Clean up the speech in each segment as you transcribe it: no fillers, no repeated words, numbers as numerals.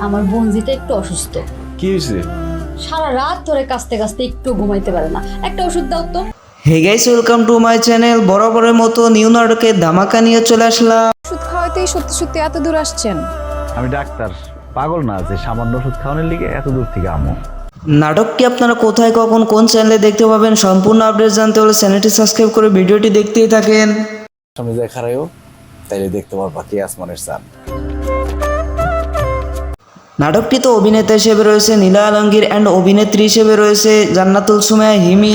আমার বোনজিটা একটু অসুস্থ। কি হয়েছে? সারা রাত ধরে কাঁচতে কাঁচতে একটু ঘুমাইতে পারে না, একটা ওষুধ দাও তো। Hey guys, welcome to my channel. বরাবরের মতো নিউ নাটকের ধামাকা নিয়ে চলে আসলাম। ওষুধ খাওয়াতেই সত্যি সত্যি এত দূর আসছেন? আমি ডাক্তার, পাগল না যে সামান্য ওষুধ খাওয়ানোর লিগে এত দূর থেকে আমো। নাটকটি আপনারা কোথায়, কখন, কোন চ্যানেলে দেখতে পাবেন সম্পূর্ণ আপডেট জানতে হলে চ্যানেলটি সাবস্ক্রাইব করে ভিডিওটি দেখতেই থাকেন। সামনে যায় খারাইও তাইলে দেখতে পারবা কি আসমানের চাঁদ। নাটকটিতে অভিনেতা হিসেবে রয়েছে নীলা আলমগীর অ্যান্ড অভিনেত্রী হিসেবে রয়েছে জান্নাতুল সুমাইয়া হিমি।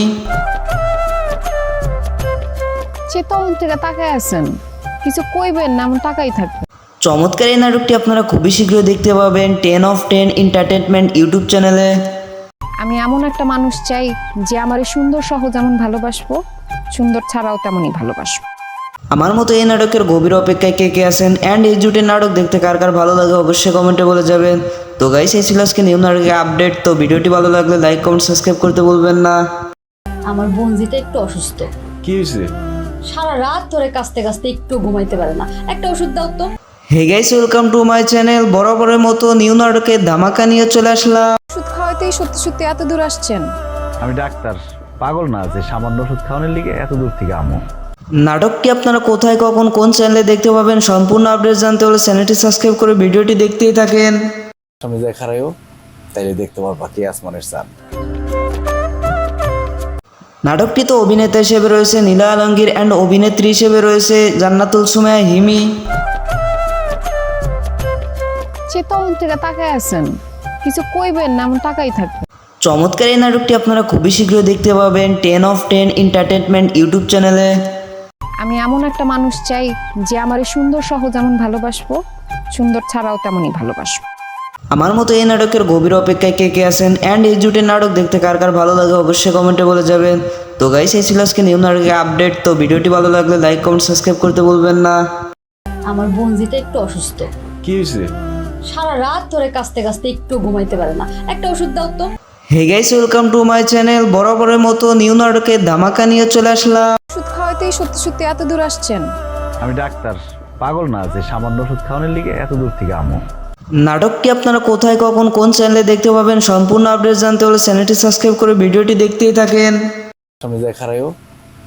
সে তখন থেকে তাকায় আছেন, কিছু কইবেন না, এমন তাকাই থাকবে। চমৎকার এই নাটকটি আপনারা খুবই শীঘ্রই দেখতে পাবেন 10 of 10 এন্টারটেনমেন্ট ইউটিউব চ্যানেলে। আমি এমন একটা মানুষ চাই যে আমার এই সুন্দর সহ যেমন ভালোবাসবো, সুন্দর ছাড়াও তেমনই ভালোবাসবো। আমার মতো এই নাটকের গভীর অপেক্ষায় কে কে আছেন অ্যান্ড এই জুটের নাটক দেখতে কার কার ভালো লাগে অবশ্যই কমেন্টে বলে যাবেন। তো গাইস, এই ছিল আজকে নিউ নাটকের আপডেট। তো ভিডিওটি ভালো লাগলে লাইক, কমেন্ট, সাবস্ক্রাইব করতে ভুলবেন না। আমার বোনজিটা একটু অসুস্থ। কি হয়েছে? সারা রাত ধরে কাঁচতে কাঁচতে একটু ঘুমাইতে পারে না, একটা ওষুধ দাও তো। Hey guys, welcome to my channel. বরাবরের মতো নিউ নাটকের ধামাকা নিয়ে চলে আসলাম। ওষুধ খাওয়াতেই সত্যি সত্যি এত দূর আসছেন? আমি ডাক্তার, পাগল না যে সামান্য ওষুধ খাওয়ানোর লিগে এত দূর থেকে আমো। নাটকটি আপনারা কোথায়, কখন, কোন চ্যানেলে দেখতে পাবেন সম্পূর্ণ আপডেট জানতে হলে চ্যানেলটি সাবস্ক্রাইব করে ভিডিওটি দেখতেই থাকেন। সামনে যায় খারাইও তাইলে দেখতে পারবা কি আসমানের চাঁদ। নাটকটিতে অভিনেতা হিসেবে রয়েছে নীলা আলমগীর অ্যান্ড অভিনেত্রী হিসেবে রয়েছে জান্নাতুল সুমাইয়া হিমি। সে তখন থেকে তাকায় আছেন, কিছু কইবেন না, এমন তাকাই থাকবে। চমৎকার এই নাটকটি আপনারা খুবই শীঘ্রই দেখতে পাবেন 10 of 10 এন্টারটেনমেন্ট ইউটিউব চ্যানেলে। আমি এমন একটা মানুষ চাই যে আমার এই সুন্দর সহ যেমন ভালোবাসবো, সুন্দর ছাড়াও তেমনই ভালোবাসবো। আমার মতো এই নাটকের গভীর অপেক্ষায় কে কে আছেন অ্যান্ড এই জুটের নাটক দেখতে কার কার ভালো লাগে অবশ্যই কমেন্টে বলে যাবেন। তো গাইস, এই ছিল আজকে নিউ নাটকের আপডেট। তো ভিডিওটি ভালো লাগলে লাইক, কমেন্ট, সাবস্ক্রাইব করতে ভুলবেন না। আমার বোনজিটা একটু অসুস্থ। কি হয়েছে? সারা রাত ধরে কাঁচতে কাঁচতে একটু ঘুমাইতে পারে না, একটা ওষুধ দাও তো। Hey guys, welcome to my channel. বরাবরের মতো নিউ নাটকের ধামাকা নিয়ে চলে আসলাম। ওষুধ খাওয়াতেই সত্যি সত্যি এত দূর আসছেন? আমি ডাক্তার, পাগল না যে সামান্য ওষুধ খাওয়ানোর লিগে এত দূর থেকে আমো। নাটকটি আপনারা কোথায়, কখন, কোন চ্যানেলে দেখতে পাবেন সম্পূর্ণ আপডেট জানতে হলে চ্যানেলটি সাবস্ক্রাইব করে ভিডিওটি দেখতেই থাকেন। সামনে যায় খারাইও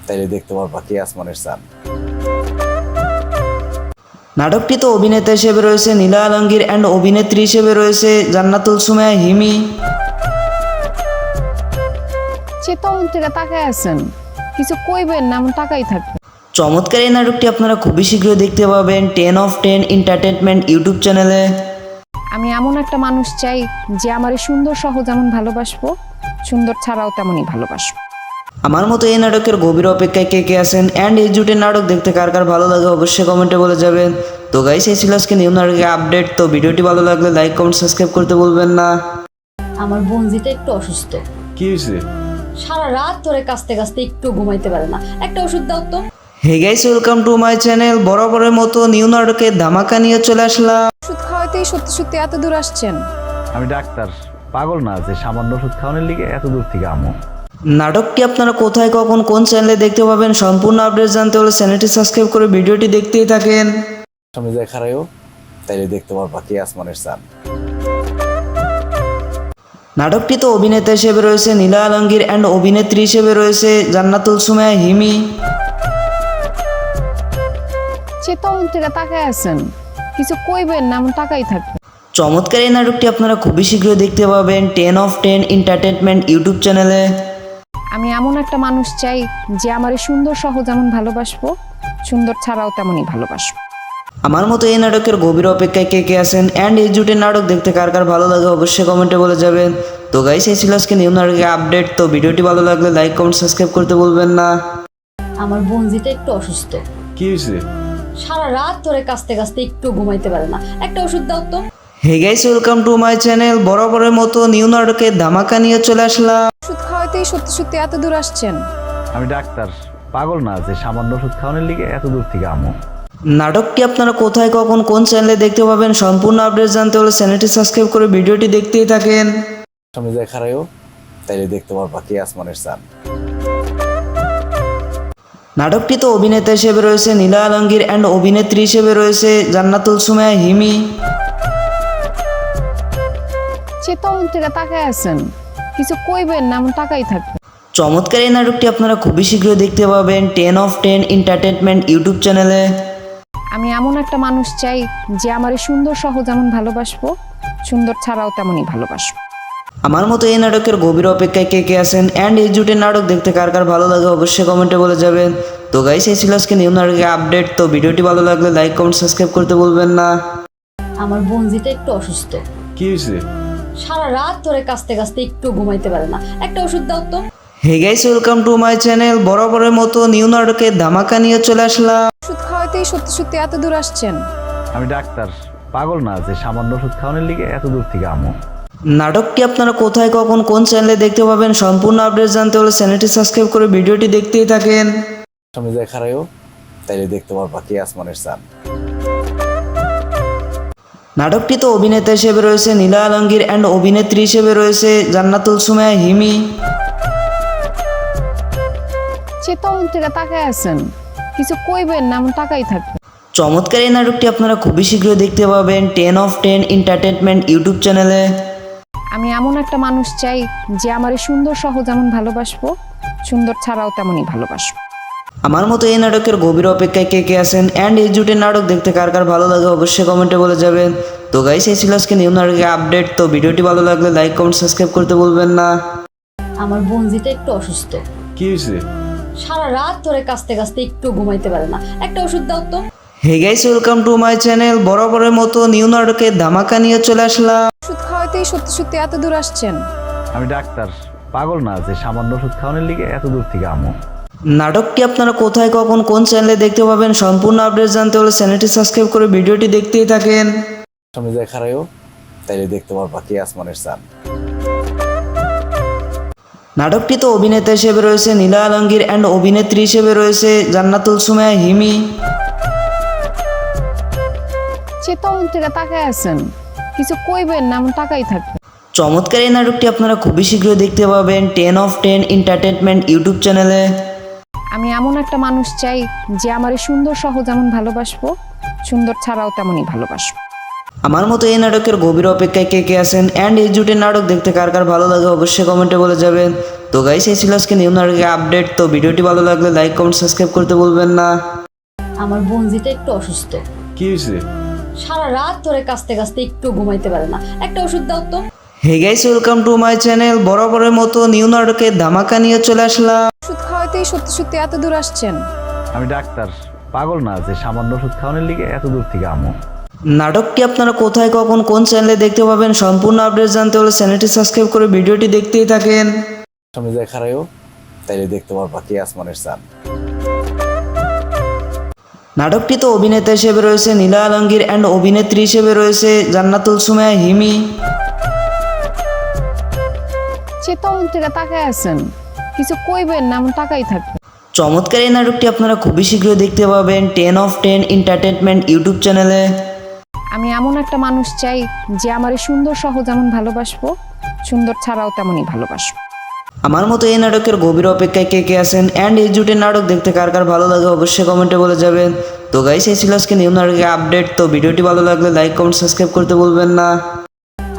তাইলে দেখতে পারবা কি আসমানের চাঁদ। নাটকটিতে অভিনেতা হিসেবে রয়েছে নীলা আলমগীর অ্যান্ড অভিনেত্রী হিসেবে রয়েছে জান্নাতুল সুমাইয়া হিমি। সে তখন থেকে তাকায় আছেন, কিছু কইবেন না, এমন তাকাই থাকবে। চমৎকার এই নাটকটি আপনারা খুবই শীঘ্রই দেখতে পাবেন 10 of 10 এন্টারটেনমেন্ট ইউটিউব চ্যানেলে। আমি এমন একটা মানুষ চাই যে আমার এই সুন্দর সহ যেমন ভালোবাসবো, সুন্দর ছাড়াও তেমনই ভালোবাসবো। আমার মতো এই নাটকের গভীর অপেক্ষায় কে কে আছেন অ্যান্ড এই জুটের নাটক দেখতে কার কার ভালো লাগে অবশ্যই কমেন্টে বলে যাবেন। তো গাইস, এই ছিল আজকে নিউ নাটকের আপডেট। তো ভিডিওটি ভালো লাগলে লাইক, কমেন্ট, সাবস্ক্রাইব করতে ভুলবেন না। আমার বোনজিটা একটু অসুস্থ। কি হয়েছে? সারা রাত ধরে কাঁচতে কাঁচতে একটু ঘুমাইতে পারে না, একটা ওষুধ দাও তো। Hey guys, welcome to my channel. বরাবরের মতো নিউ নাটকের ধামাকা নিয়ে চলে আসলাম। ওষুধ খাওয়াতেই সত্যি সত্যি এত দূর আসছেন? আমি ডাক্তার, পাগল না যে সামান্য ওষুধ খাওয়ানোর লিগে এত দূর থেকে আমো। নাটকটি আপনারা কোথায়, কখন, কোন চ্যানেলে দেখতে পাবেন সম্পূর্ণ আপডেট জানতে হলে চ্যানেলটি সাবস্ক্রাইব করে ভিডিওটি দেখতেই থাকেন। সামনে যায় খারাইও তাইলে দেখতে পারবা কি আসমানের চাঁদ। নাটকটিতে অভিনেতা হিসেবে রয়েছে নীলা আলমগীর অ্যান্ড অভিনেত্রী হিসেবে রয়েছে জান্নাতুল সুমাইয়া হিমি। সে তখন থেকে তাকায় আছেন, কিছু কইবেন না, এমন তাকাই থাকবে। চমৎকার এই নাটকটি আপনারা খুবই শীঘ্রই দেখতে পাবেন 10 of 10 এন্টারটেনমেন্ট ইউটিউব চ্যানেলে। আমি এমন একটা মানুষ চাই যে আমার এই সুন্দর সহ যেমন ভালোবাসবো, সুন্দর ছাড়াও তেমনই ভালোবাসবো। আমার মতো এই নাটকের গভীর অপেক্ষায় কে কে আছেন অ্যান্ড এই জুটের নাটক দেখতে কার কার ভালো লাগে অবশ্যই কমেন্টে বলে যাবেন। তো গাইস, এই ছিল আজকে নিউ নাটকের আপডেট। তো ভিডিওটি ভালো লাগলে লাইক, কমেন্ট, সাবস্ক্রাইব করতে ভুলবেন না। আমার বোনজিটা একটু অসুস্থ। কি হয়েছে? সারা রাত ধরে কাঁচতে কাঁচতে একটু ঘুমাইতে পারে না, একটা ওষুধ দাও তো। Hey guys, welcome to my channel. বরাবরের মতো নিউ নাটকের ধামাকা নিয়ে চলে আসলাম। ওষুধ খাওয়াতেই সত্যি সত্যি এত দূর আসছেন? আমি ডাক্তার, পাগল না যে সামান্য ওষুধ খাওয়ানোর লিগে এত দূর থেকে আমো। নাটকটি আপনারা কোথায়, কখন, কোন চ্যানেলে দেখতে পাবেন সম্পূর্ণ আপডেট জানতে হলে চ্যানেলটি সাবস্ক্রাইব করে ভিডিওটি দেখতেই থাকেন। সামনে যায় খারাইও তাইলে দেখতে পারবা কি আসমানের চাঁদ। নাটকটিতে অভিনেতা হিসেবে রয়েছে নীলা আলমগীর অ্যান্ড অভিনেত্রী হিসেবে রয়েছে জান্নাতুল সুমাইয়া হিমি। সে তখন থেকে তাকায় আছেন, কিছু কইবেন না, এমন তাকাই থাকবে। চমৎকার এই নাটকটি আপনারা খুবই শীঘ্রই দেখতে পাবেন 10/10 এন্টারটেনমেন্ট ইউটিউব চ্যানেলে। আমি এমন একটা মানুষ চাই যে আমার সুন্দর সহ যেমন ভালোবাসবো, সুন্দর ছাড়াও তেমনই ভালোবাসবো। আমার মতো এই নাটকের গভীর অপেক্ষায় কে কে আছেন অ্যান্ড এই জুটের নাটক দেখতে কার কার ভালো লাগে অবশ্যই কমেন্টে বলে যাবেন। তো গাইস, এই ছিল আজকে নিউ নাটকের আপডেট। তো ভিডিওটি ভালো লাগলে লাইক কমেন্ট সাবস্ক্রাইব করতে ভুলবেন না। আমার বোনজিটা একটু অসুস্থ, কি হয়েছে? সারা রাত ধরে কাঁচতে কাঁচতে একটু ঘুমাইতে পারে না, একটা ওষুধ দাও তো। Hey guys, welcome to my channel. বরাবরের মতো নিউ নাটকের ধামাকা নিয়ে চলে আসলাম। ওষুধ খাওয়াইতেই সত্যি সত্যি এত দূর আসছেন? আমি ডাক্তার, পাগল না যে সামান্য ওষুধ খাওয়ানোর লিগে এত দূর থেকে আমো। নাটকটি আপনারা কোথায় কখন কোন চ্যানেলে দেখতে পাবেন সম্পূর্ণ আপডেট জানতে হলে চ্যানেলটি সাবস্ক্রাইব করে ভিডিওটি দেখতেই থাকেন। আমি যাই খারাইও তাইলে দেখতে পারবা কি আসমানের চাঁদ। নাটকটিতে অভিনেতা হিসেবে রয়েছে নীলা আলমগীর অ্যান্ড অভিনেত্রী হিসেবে রয়েছে জান্নাতুল সুমাইয়া হিমি। সে তখন থেকে তাকায় আছেন, কিছু কইবেন না, এমন তাকাই থাকবে। চমৎকার এই নাটকটি আপনারা খুবই শীঘ্রই দেখতে পাবেন 10/10 এন্টারটেনমেন্ট ইউটিউব চ্যানেলে। আমি এমন একটা মানুষ চাই যে আমার সুন্দর সহ যেমন ভালোবাসবো, সুন্দর ছাড়াও তেমনই ভালোবাসবো। আমার মতো এই নাটকের গভীর অপেক্ষায় কে কে আছেন অ্যান্ড এই জুটের নাটক দেখতে কার কার ভালো লাগে অবশ্যই কমেন্টে বলে যাবেন। তো গাইস, এই ছিল আজকে নিউ নাটকের আপডেট। তো ভিডিওটি ভালো লাগলে লাইক কমেন্ট সাবস্ক্রাইব করতে ভুলবেন না। আমার বোনজিটা একটু অসুস্থ, কি হয়েছে? সারা রাত ধরে কাঁচতে কাঁচতে একটু ঘুমাইতে পারে না, একটা ওষুধ দাও তো। Hey guys, welcome to my channel. বরাবরের মতো নিউ নাটকের ধামাকা নিয়ে চলে আসলাম। ওষুধ খাওয়াইতেই সত্যি সত্যি এত দূর আসছেন? আমি ডাক্তার, পাগল না যে সামান্য ওষুধ খাওয়ানোর লিগে এত দূর থেকে আমো। নাটকটি আপনারা কোথায় কখন কোন চ্যানেলে দেখতে পাবেন সম্পূর্ণ আপডেট জানতে হলে চ্যানেলটি সাবস্ক্রাইব করে ভিডিওটি দেখতেই থাকেন। আমি যাই খারাইও তাইলে দেখতে পারবা কি আসমানের চাঁদ। নাটকটিতে অভিনেতা হিসেবে রয়েছে নীলা আলমগীর অ্যান্ড অভিনেত্রী হিসেবে রয়েছে জান্নাতুল সুমাইয়া হিমি। সে তখন থেকে তাকায় আছেন, কিছু কইবেন না, এমন তাকাই থাকবে। চমৎকার এই নাটকটি আপনারা খুবই শীঘ্রই দেখতে পাবেন 10/10 এন্টারটেনমেন্ট ইউটিউব চ্যানেলে। আমি এমন একটা মানুষ চাই যে আমার সুন্দর সহ যেমন ভালোবাসবো, সুন্দর ছাড়াও তেমনই ভালোবাসবো। আমার মতো এই নাটকের গভীর অপেক্ষায় কে কে আছেন অ্যান্ড এই জুটের নাটক দেখতে কার কার ভালো লাগে অবশ্যই কমেন্টে বলে যাবেন। তো গাইস, এই ছিল আজকে নিউ নাটকের আপডেট। তো ভিডিওটি ভালো লাগলে লাইক কমেন্ট সাবস্ক্রাইব করতে ভুলবেন না। আমার বোনজিটা একটু অসুস্থ, কি হয়েছে? সারা রাত ধরে কাঁচতে কাঁচতে একটু ঘুমাইতে পারে না, একটা ওষুধ দাও তো। Hey guys, welcome to my channel. বরাবরের মতো নিউ নাটকের ধামাকা নিয়ে চলে আসলাম। ওষুধ খাওয়াইতেই সত্যি সত্যি এত দূর আসছেন? আমি ডাক্তার, পাগল না যে সামান্য ওষুধ খাওয়ানোর লিগে এত দূর থেকে আমো। নাটকটি আপনারা কোথায় কখন কোন চ্যানেলে দেখতে পাবেন সম্পূর্ণ আপডেট জানতে হলে চ্যানেলটি সাবস্ক্রাইব করে ভিডিওটি দেখতেই থাকেন। আমি যাই খারাইও তাইলে দেখতে পারবা কি আসমানের চাঁদ। নাটকটিতে অভিনেতা হিসেবে রয়েছে নীলা আলমগীর অ্যান্ড অভিনেত্রী হিসেবে রয়েছে জান্নাতুল সুমাইয়া হিমি। সে তখন থেকে তাকায় আছেন, কিছু কইবেন না, এমন তাকাই থাকবে। চমৎকার এই নাটকটি আপনারা খুবই শীঘ্রই দেখতে পাবেন 10/10 এন্টারটেনমেন্ট ইউটিউব চ্যানেলে। আমি এমন একটা মানুষ চাই যে আমার সুন্দর সহ যেমন ভালোবাসবো, সুন্দর ছাড়াও তেমনই ভালোবাসবো। আমার মতো এই নাটকের গভীর অপেক্ষায় কে কে আছেন অ্যান্ড এই জুটের নাটক দেখতে কার কার ভালো লাগে অবশ্যই কমেন্টে বলে যাবেন। তো গাইস, এই ছিল আজকে নিউ নাটকের আপডেট। তো ভিডিওটি ভালো লাগলে লাইক কমেন্ট সাবস্ক্রাইব করতে ভুলবেন না।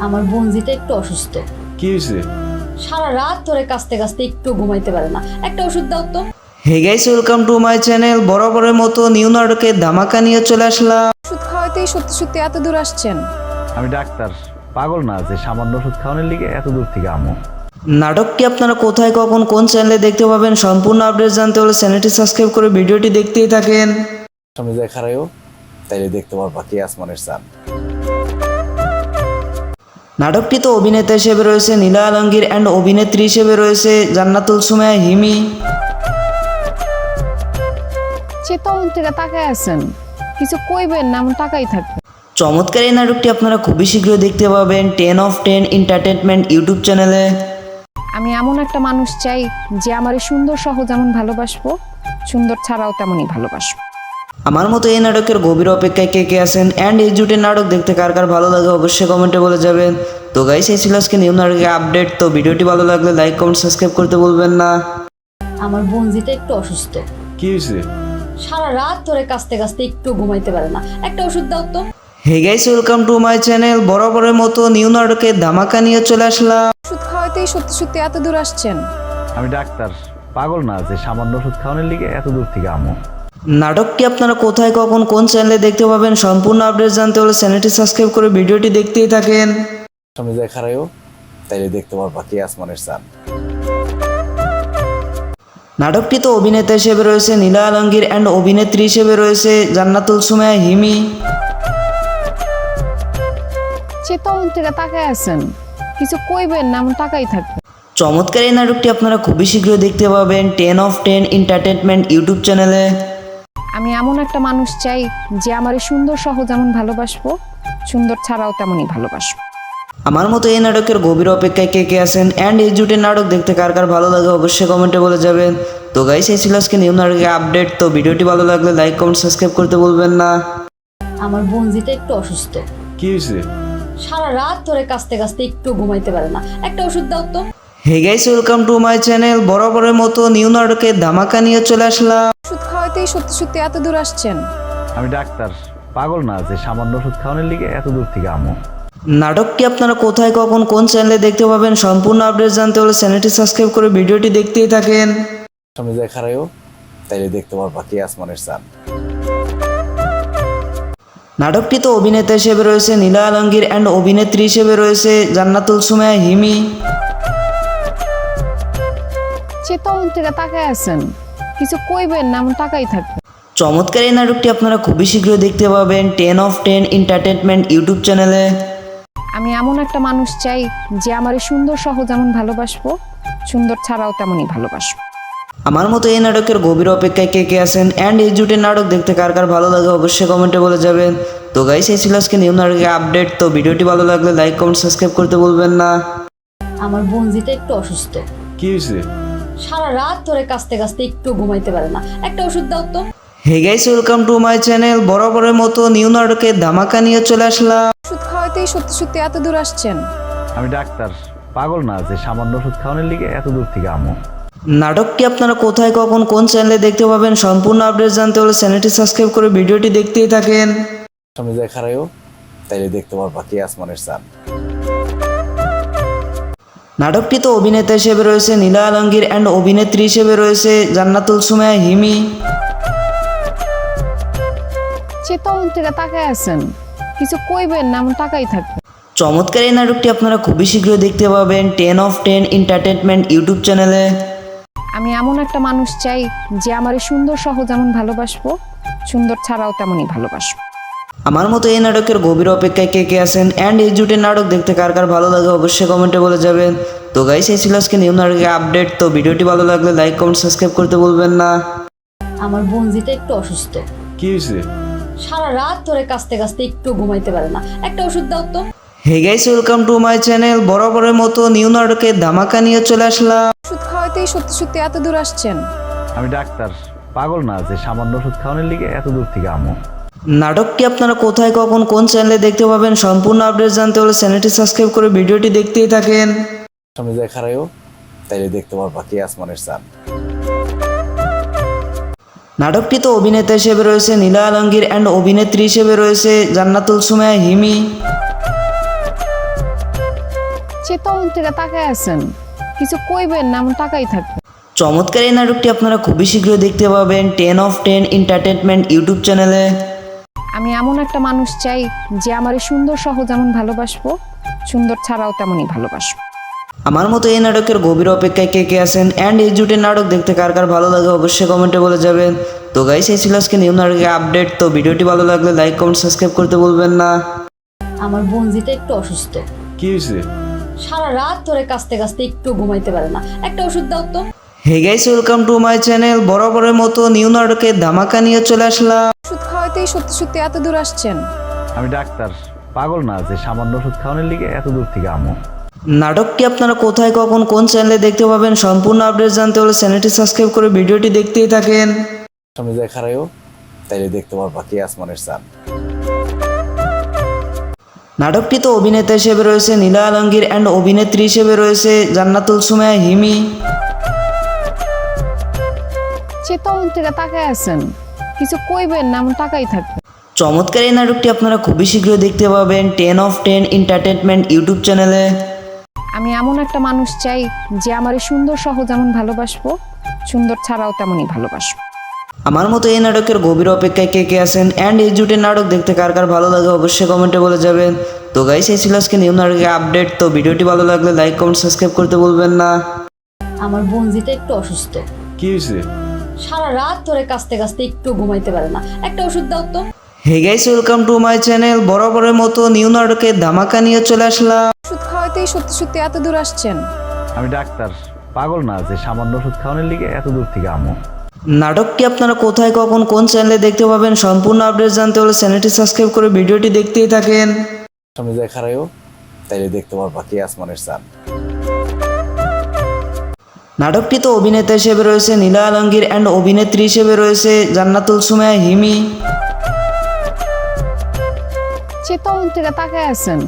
আমার বোনজিটা একটু অসুস্থ, কি হয়েছে? সারা রাত ধরে কাঁচতে কাঁচতে একটু ঘুমাইতে পারে না, একটা ওষুধ দাও তো। Hey guys, welcome to my channel. বরাবরের মতো নিউ নাটকের ধামাকা নিয়ে চলে আসলাম। ওষুধ খাওয়াইতেই সত্যি সত্যি এত দূর আসছেন? আমি ডাক্তার, পাগল না যে সামান্য ওষুধ খাওয়ানোর লিগে এত দূর থেকে আমো। নাটকটি আপনারা কোথায় কখন কোন চ্যানেলে দেখতে পাবেন সম্পূর্ণ আপডেট জানতে হলে চ্যানেলটি সাবস্ক্রাইব করে ভিডিওটি দেখতেই থাকেন। আমি যাই খারাইও তাইলে দেখতে পারবা কি আসমানের চাঁদ। নাটকটিতে অভিনেতা হিসেবে রয়েছে নীলা আলমগীর অ্যান্ড অভিনেত্রী হিসেবে রয়েছে জান্নাতুল সুমাইয়া হিমি। সে তখন থেকে তাকায় আছেন, কিছু কইবেন না, এমন তাকাই থাকবে। চমৎকার এই নাটকটি আপনারা খুবই শীঘ্রই দেখতে পাবেন 10/10 এন্টারটেনমেন্ট ইউটিউব চ্যানেলে। আমি এমন একটা মানুষ চাই যে আমার সুন্দর সহ যেমন ভালোবাসবো, সুন্দর ছাড়াও তেমনই ভালোবাসবো। আমার মতো এই নাটকের গভীর অপেক্ষায় কে কে আছেন অ্যান্ড এই জুটের নাটক দেখতে কার কার ভালো লাগে অবশ্যই কমেন্টে বলে যাবেন। তো গাইস, এই ছিল আজকে নিউ নাটকের আপডেট। তো ভিডিওটি ভালো লাগলে লাইক কমেন্ট সাবস্ক্রাইব করতে ভুলবেন না। আমার বোনজিটা একটু অসুস্থ, কি হয়েছে? সারা রাত ধরে কাঁচতে কাঁচতে একটু ঘুমাইতে পারে না, একটা ওষুধ দাও তো। Hey guys, welcome to my channel. বরাবরের মতো নিউ নাটকের ধামাকা নিয়ে চলে আসলাম। ওষুধ খাওয়াতেই সত্যি সত্যি এত দূর আসছেন? আমি ডাক্তার, পাগল না যে সামান্য ওষুধ খাওয়ানোর লিগে এত দূর থেকে আমো। নাটকটি আপনারা কোথায়, কখন, কোন চ্যানেলে দেখতে পাবেন সম্পূর্ণ আপডেট জানতে হলে চ্যানেলটি সাবস্ক্রাইব করে ভিডিওটি দেখতেই থাকেন। আমি যাই খারাইও তাইলে দেখতে পারবা কি আসমানের চাঁদ। নাটকটিতে অভিনেতা হিসেবে রয়েছে নীলা আলমগীর অ্যান্ড অভিনেত্রী হিসেবে রয়েছে জান্নাতুল সুমাইয়া হিমি। সে তখন থেকে তাকায় আছেন, কিছু কইবেন না, এমন তাকাই থাকবে। চমৎকার এই নাটকটি আপনারা খুবই শীঘ্রই দেখতে পাবেন 10 of 10 এন্টারটেনমেন্ট ইউটিউব চ্যানেলে। আমি এমন একটা মানুষ চাই যে আমার এই সুন্দর সহ যেমন ভালোবাসবো, সুন্দর ছাড়াও তেমনই ভালোবাসবো। আমার মতো এই নাটকের গভীর অপেক্ষায় কে কে আছেন অ্যান্ড এই জুটের নাটক দেখতে কার কার ভালো লাগে অবশ্যই কমেন্টে বলে যাবেন। তো গাইস, এই ছিল আজকে নিউ নাটকের আপডেট। তো ভিডিওটি ভালো লাগলে লাইক, কমেন্ট, সাবস্ক্রাইব করতে ভুলবেন না। আমার বোনজিটা একটু অসুস্থ, কি হয়েছে? সারা রাত ধরে কাঁচতে কাঁচতে একটু ঘুমাইতে পারে না। একটা ওষুধ দাও তো। Hey guys, welcome to my channel. বরাবরের মতো নিউ নাটকের ধামাকা নিয়ে চলে আসলাম। ওষুধ খাওয়াতেই সত্যি সত্যি এত দূর আসছেন? আমি ডাক্তার, পাগল না যে সামান্য ওষুধ খাওয়ানোর লিগে এত দূর থেকে আমো। নাটকটি আপনারা কোথায়, কখন, কোন চ্যানেলে দেখতে পাবেন সম্পূর্ণ আপডেট জানতে হলে চ্যানেলটি সাবস্ক্রাইব করে ভিডিওটি দেখতেই থাকেন। আমি যাই খারাইও তাইলে দেখতে পারবা কি আসমানের চাঁদ। নাটকটিতে অভিনেতা হিসেবে রয়েছে নীলা আলমগীর অ্যান্ড অভিনেত্রী হিসেবে রয়েছে জান্নাতুল সুমাইয়া হিমি। সে তখন থেকে তাকায় আছেন, কিছু কইবেন না, এমন তাকাই থাকবে। চমৎকার এই নাটকটি আপনারা খুবই শীঘ্রই দেখতে পাবেন 10 of 10 এন্টারটেনমেন্ট ইউটিউব চ্যানেলে। আমি এমন একটা মানুষ চাই যে আমার এই সুন্দর সহ যেমন ভালোবাসবো, সুন্দর ছাড়াও তেমনই ভালোবাসবো। আমার মতো এই নাটকের গভীর অপেক্ষায় কে কে আছেন অ্যান্ড এই জুটের নাটক দেখতে কার কার ভালো লাগে অবশ্যই কমেন্টে বলে যাবেন। তো গাইস, এই ছিল আজকে নিউ নাটকের আপডেট। তো ভিডিওটি ভালো লাগলে লাইক, কমেন্ট, সাবস্ক্রাইব করতে ভুলবেন না। আমার বোনজিটা একটু অসুস্থ, কি হয়েছে? সারা রাত ধরে কাঁচতে কাঁচতে একটু ঘুমাইতে পারে না। একটা ওষুধ দাও তো। Hey guys, welcome to my channel. বরাবরের মতো নিউ নাটকের ধামাকা নিয়ে চলে আসলাম। ওষুধ খাওয়াতেই সত্যি সত্যি এত দূর আসছেন? আমি ডাক্তার, পাগল না যে সামান্য ওষুধ খাওয়ানোর লিগে এত দূর থেকে আমো। নাটকটি আপনারা কোথায়, কখন, কোন চ্যানেলে দেখতে পাবেন সম্পূর্ণ আপডেট জানতে হলে চ্যানেলটি সাবস্ক্রাইব করে ভিডিওটি দেখতেই থাকেন। আমি যাই খারাইও তাইলে দেখতে পারবা কি আসমানের চাঁদ। নাটকটিতে অভিনেতা হিসেবে রয়েছে নীলা আলমগীর অ্যান্ড অভিনেত্রী হিসেবে রয়েছে জান্নাতুল সুমাইয়া হিমি। সে তখন থেকে তাকায় আছেন, কিছু কইবেন না, এমন তাকাই থাকবে। চমৎকার এই নাটকটি আপনারা খুবই শীঘ্রই দেখতে পাবেন 10 of 10 এন্টারটেনমেন্ট ইউটিউব চ্যানেলে। আমি এমন একটা মানুষ চাই যে আমার এই সুন্দর সহ যেমন ভালোবাসবো, সুন্দর ছাড়াও তেমনই ভালোবাসবো। আমার মতো এই নাটকের গভীর অপেক্ষায় কে কে আছেন অ্যান্ড এই জুটের নাটক দেখতে কার কার ভালো লাগে অবশ্যই কমেন্টে বলে যাবেন। তো গাইস, এই ছিল আজকে নিউ নাটকের আপডেট। তো ভিডিওটি ভালো লাগলে লাইক, কমেন্ট, সাবস্ক্রাইব করতে ভুলবেন না। আমার বোনজিটা একটু অসুস্থ, কি হয়েছে? সারা রাত ধরে কাঁচতে কাঁচতে একটু ঘুমাইতে পারে না। একটা ওষুধ দাও তো। Hey guys, welcome to my channel. বরাবরের মতো নিউ নাটকের ধামাকা নিয়ে চলে আসলাম। ওষুধ খাওয়াতেই সত্যি সত্যি এত দূর আসছেন? আমি ডাক্তার, পাগল না যে সামান্য ওষুধ খাওয়ানোর লিগে এত দূর থেকে আমো। নাটকটি আপনারা কোথায়, কখন, কোন চ্যানেলে দেখতে পাবেন সম্পূর্ণ আপডেট জানতে হলে চ্যানেলটি সাবস্ক্রাইব করে ভিডিওটি দেখতেই থাকেন। আমি যাই খারাইও তাইলে দেখতে পারবা কি আসমানের চাঁদ। নাটকটিতে অভিনেতা হিসেবে রয়েছে নীলা আলমগীর অ্যান্ড অভিনেত্রী হিসেবে রয়েছে জান্নাতুল সুমাইয়া হিমি। সে তখন থেকে তাকায় আছেন, কিছু কইবেন না, এমন তাকাই থাকবে। চমৎকার এই নাটকটি আপনারা খুবই শীঘ্রই দেখতে পাবেন 10 of 10 এন্টারটেনমেন্ট ইউটিউব চ্যানেলে। আমি এমন একটা মানুষ চাই যে আমার এই সুন্দর সহ যেমন ভালোবাসবো, সুন্দর ছাড়াও তেমনই ভালোবাসবো। আমার মতো এই নাটকের গভীর অপেক্ষায় কে কে আছেন অ্যান্ড এই জুটের নাটক দেখতে কার কার ভালো লাগে অবশ্যই কমেন্টে বলে যাবেন। তো গাইস, এই ছিল আজকে নিউ নাটকের আপডেট। তো ভিডিওটি ভালো লাগলে লাইক, কমেন্ট, সাবস্ক্রাইব করতে ভুলবেন না। আমার বোনজিটা একটু অসুস্থ, কি হয়েছে? সারা রাত ধরে কাঁচতে কাঁচতে একটু ঘুমাইতে পারে না। একটা ওষুধ দাও তো। Hey guys, welcome to my channel. বরাবরের মতো নিউ নাটকের ধামাকা নিয়ে চলে আসলাম। ওষুধ খাওয়াতেই সত্যি সত্যি এত দূর আসছেন? আমি ডাক্তার, পাগল না যে সামান্য ওষুধ খাওয়ানোর লিগে এত দূর থেকে আমো। নাটকটি আপনারা কোথায়, কখন, কোন চ্যানেলে দেখতে পাবেন সম্পূর্ণ আপডেট জানতে হলে চ্যানেলটি সাবস্ক্রাইব করে ভিডিওটি দেখতেই থাকেন। আমি যাই খারাইও তাইলে দেখতে পারবা কি আসমানের চাঁদ। নাটকটিতে অভিনেতা হিসেবে রয়েছে নীলা আলমগীর অ্যান্ড অভিনেত্রী হিসেবে রয়েছে জান্নাতুল সুমাইয়া হিমি। সে তখন থেকে তাকায় আছেন, কিছু কইবেন না, এমন তাকাই থাকবে। চমৎকার এই নাটকটি আপনারা খুবই শীঘ্রই দেখতে পাবেন 10/10 এন্টারটেনমেন্ট ইউটিউব চ্যানেলে। আমি এমন একটা মানুষ চাই যে আমার সুন্দর সহ যেমন ভালোবাসবো, সুন্দর ছাড়াও তেমনই ভালোবাসবো। আমার মতো এই নাটকের গভীর অপেক্ষায় কে কে আছেন অ্যান্ড এই জুটের নাটক দেখতে কার কার ভালো লাগে অবশ্যই কমেন্টে বলে যাবেন। তো গাইস, এই ছিল আজকে নিউ নাটকের আপডেট। তো ভিডিওটি ভালো লাগলে লাইক কমেন্ট সাবস্ক্রাইব করতে ভুলবেন না। আমার বোনজিটা একটু অসুস্থ, কি হয়েছে? সারা রাত ধরে কাঁচতে কাঁচতে একটু ঘুমাইতে পারে না, একটা ওষুধ দাও তো। Hey guys, welcome to my channel. বরাবরের মতো নিউ নাটকের ধামাকা নিয়ে চলে আসলাম। ওষুধ খাওয়াতেই সত্যি সত্যি এত দূর আসছেন? আমি ডাক্তার, পাগল না যে সামান্য ওষুধ খাওয়ানোর লিগে এত দূর থেকে আমো। নাটকটি আপনারা কোথায় কখন কোন চ্যানেলে দেখতে পাবেন সম্পূর্ণ আপডেট জানতে হলে চ্যানেলটি সাবস্ক্রাইব করে ভিডিওটি দেখতেই থাকেন। আমি যাই খারাইও তাইলে দেখতে পারবা কি আসমানের চাঁদ। নাটকটিতে অভিনেতা হিসেবে রয়েছে নীলা আলমগীর অ্যান্ড অভিনেত্রী হিসেবে রয়েছে জান্নাতুল সুমাইয়া হিমি। সে তখন থেকে তাকায় আছেন,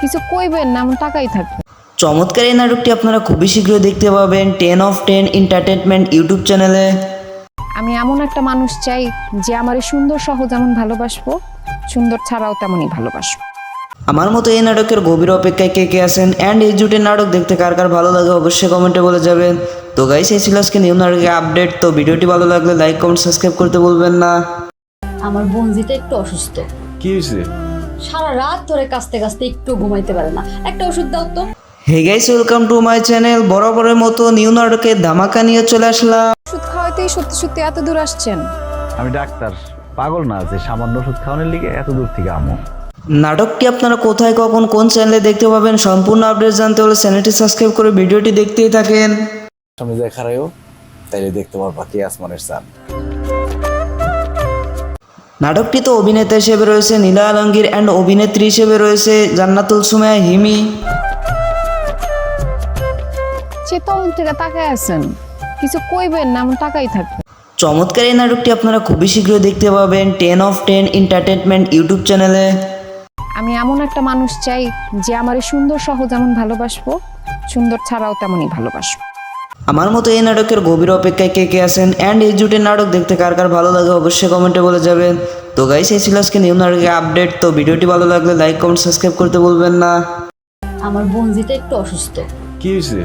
কিছু কইবেন না, এমন তাকাই থাকবে। চমৎকার এই নাটকটি আপনারা খুবই শীঘ্রই দেখতে পাবেন 10/10 এন্টারটেনমেন্ট ইউটিউব চ্যানেলে। আমি এমন একটা মানুষ চাই যে আমার সুন্দর সহ যেমন ভালোবাসবো, সুন্দর ছাড়াও তেমনই ভালোবাসবো। আমার মতো এই নাটকের গভীর অপেক্ষায় কে কে আছেন অ্যান্ড এই জুটের নাটক দেখতে কার কার ভালো লাগে অবশ্যই কমেন্টে বলে যাবেন। তো গাইস, এই ছিল আজকে নিউ নাটকের আপডেট। তো ভিডিওটি ভালো লাগলে লাইক কমেন্ট সাবস্ক্রাইব করতে ভুলবেন না। আমার বোনজিটা একটু অসুস্থ, কি হয়েছে? সারা রাত ধরে কাঁচতে কাঁচতে একটু ঘুমাইতে পারে না, একটা ওষুধ দাও তো। Hey guys, welcome to my channel. বরাবরের মতো নিউ নাটকের ধামাকা নিয়ে চলে আসলাম। ওষুধ খাওয়াতেই সত্যি সত্যি এত দূর আসছেন? আমি ডাক্তার, পাগল না যে সামান্য ওষুধ খাওয়ানোর লিগে এত দূর থেকে আমো। নাটকটি আপনারা কোথায় কখন কোন চ্যানেলে দেখতে পাবেন সম্পূর্ণ আপডেট জানতে হলে চ্যানেলটি সাবস্ক্রাইব করে ভিডিওটি দেখতেই থাকেন। আমি যাই খারাইও তাইলে দেখতে পারবা কি আসমানের চাঁদ। নাটকটিতে অভিনেতা হিসেবে রয়েছে নীলা আলমগীর অ্যান্ড অভিনেত্রী হিসেবে রয়েছে জান্নাতুল সুমাইয়া হিমি। সে তখন থেকে তাকায় আছেন, কিছু কইবেন না, এমন তাকাই থাকবে। চমৎকার এই নাটকটি আপনারা খুবই শীঘ্রই দেখতে পাবেন 10/10 এন্টারটেনমেন্ট ইউটিউব চ্যানেলে। আমি এমন একটা মানুষ চাই যে আমার সুন্দর সহ যেমন ভালোবাসবো, সুন্দর ছাড়াও তেমনই ভালোবাসবো। আমার মতো এই নাটকের গভীর অপেক্ষায় কে কে আছেন অ্যান্ড এই জুটের নাটক দেখতে কার কার ভালো লাগে অবশ্যই কমেন্টে বলে যাবেন। তো গাইস, এই ছিল আজকে নিউ নাটকের আপডেট। তো ভিডিওটি ভালো লাগলে লাইক কমেন্ট সাবস্ক্রাইব করতে ভুলবেন না। আমার বোনজিটা একটু অসুস্থ, কি হয়েছে?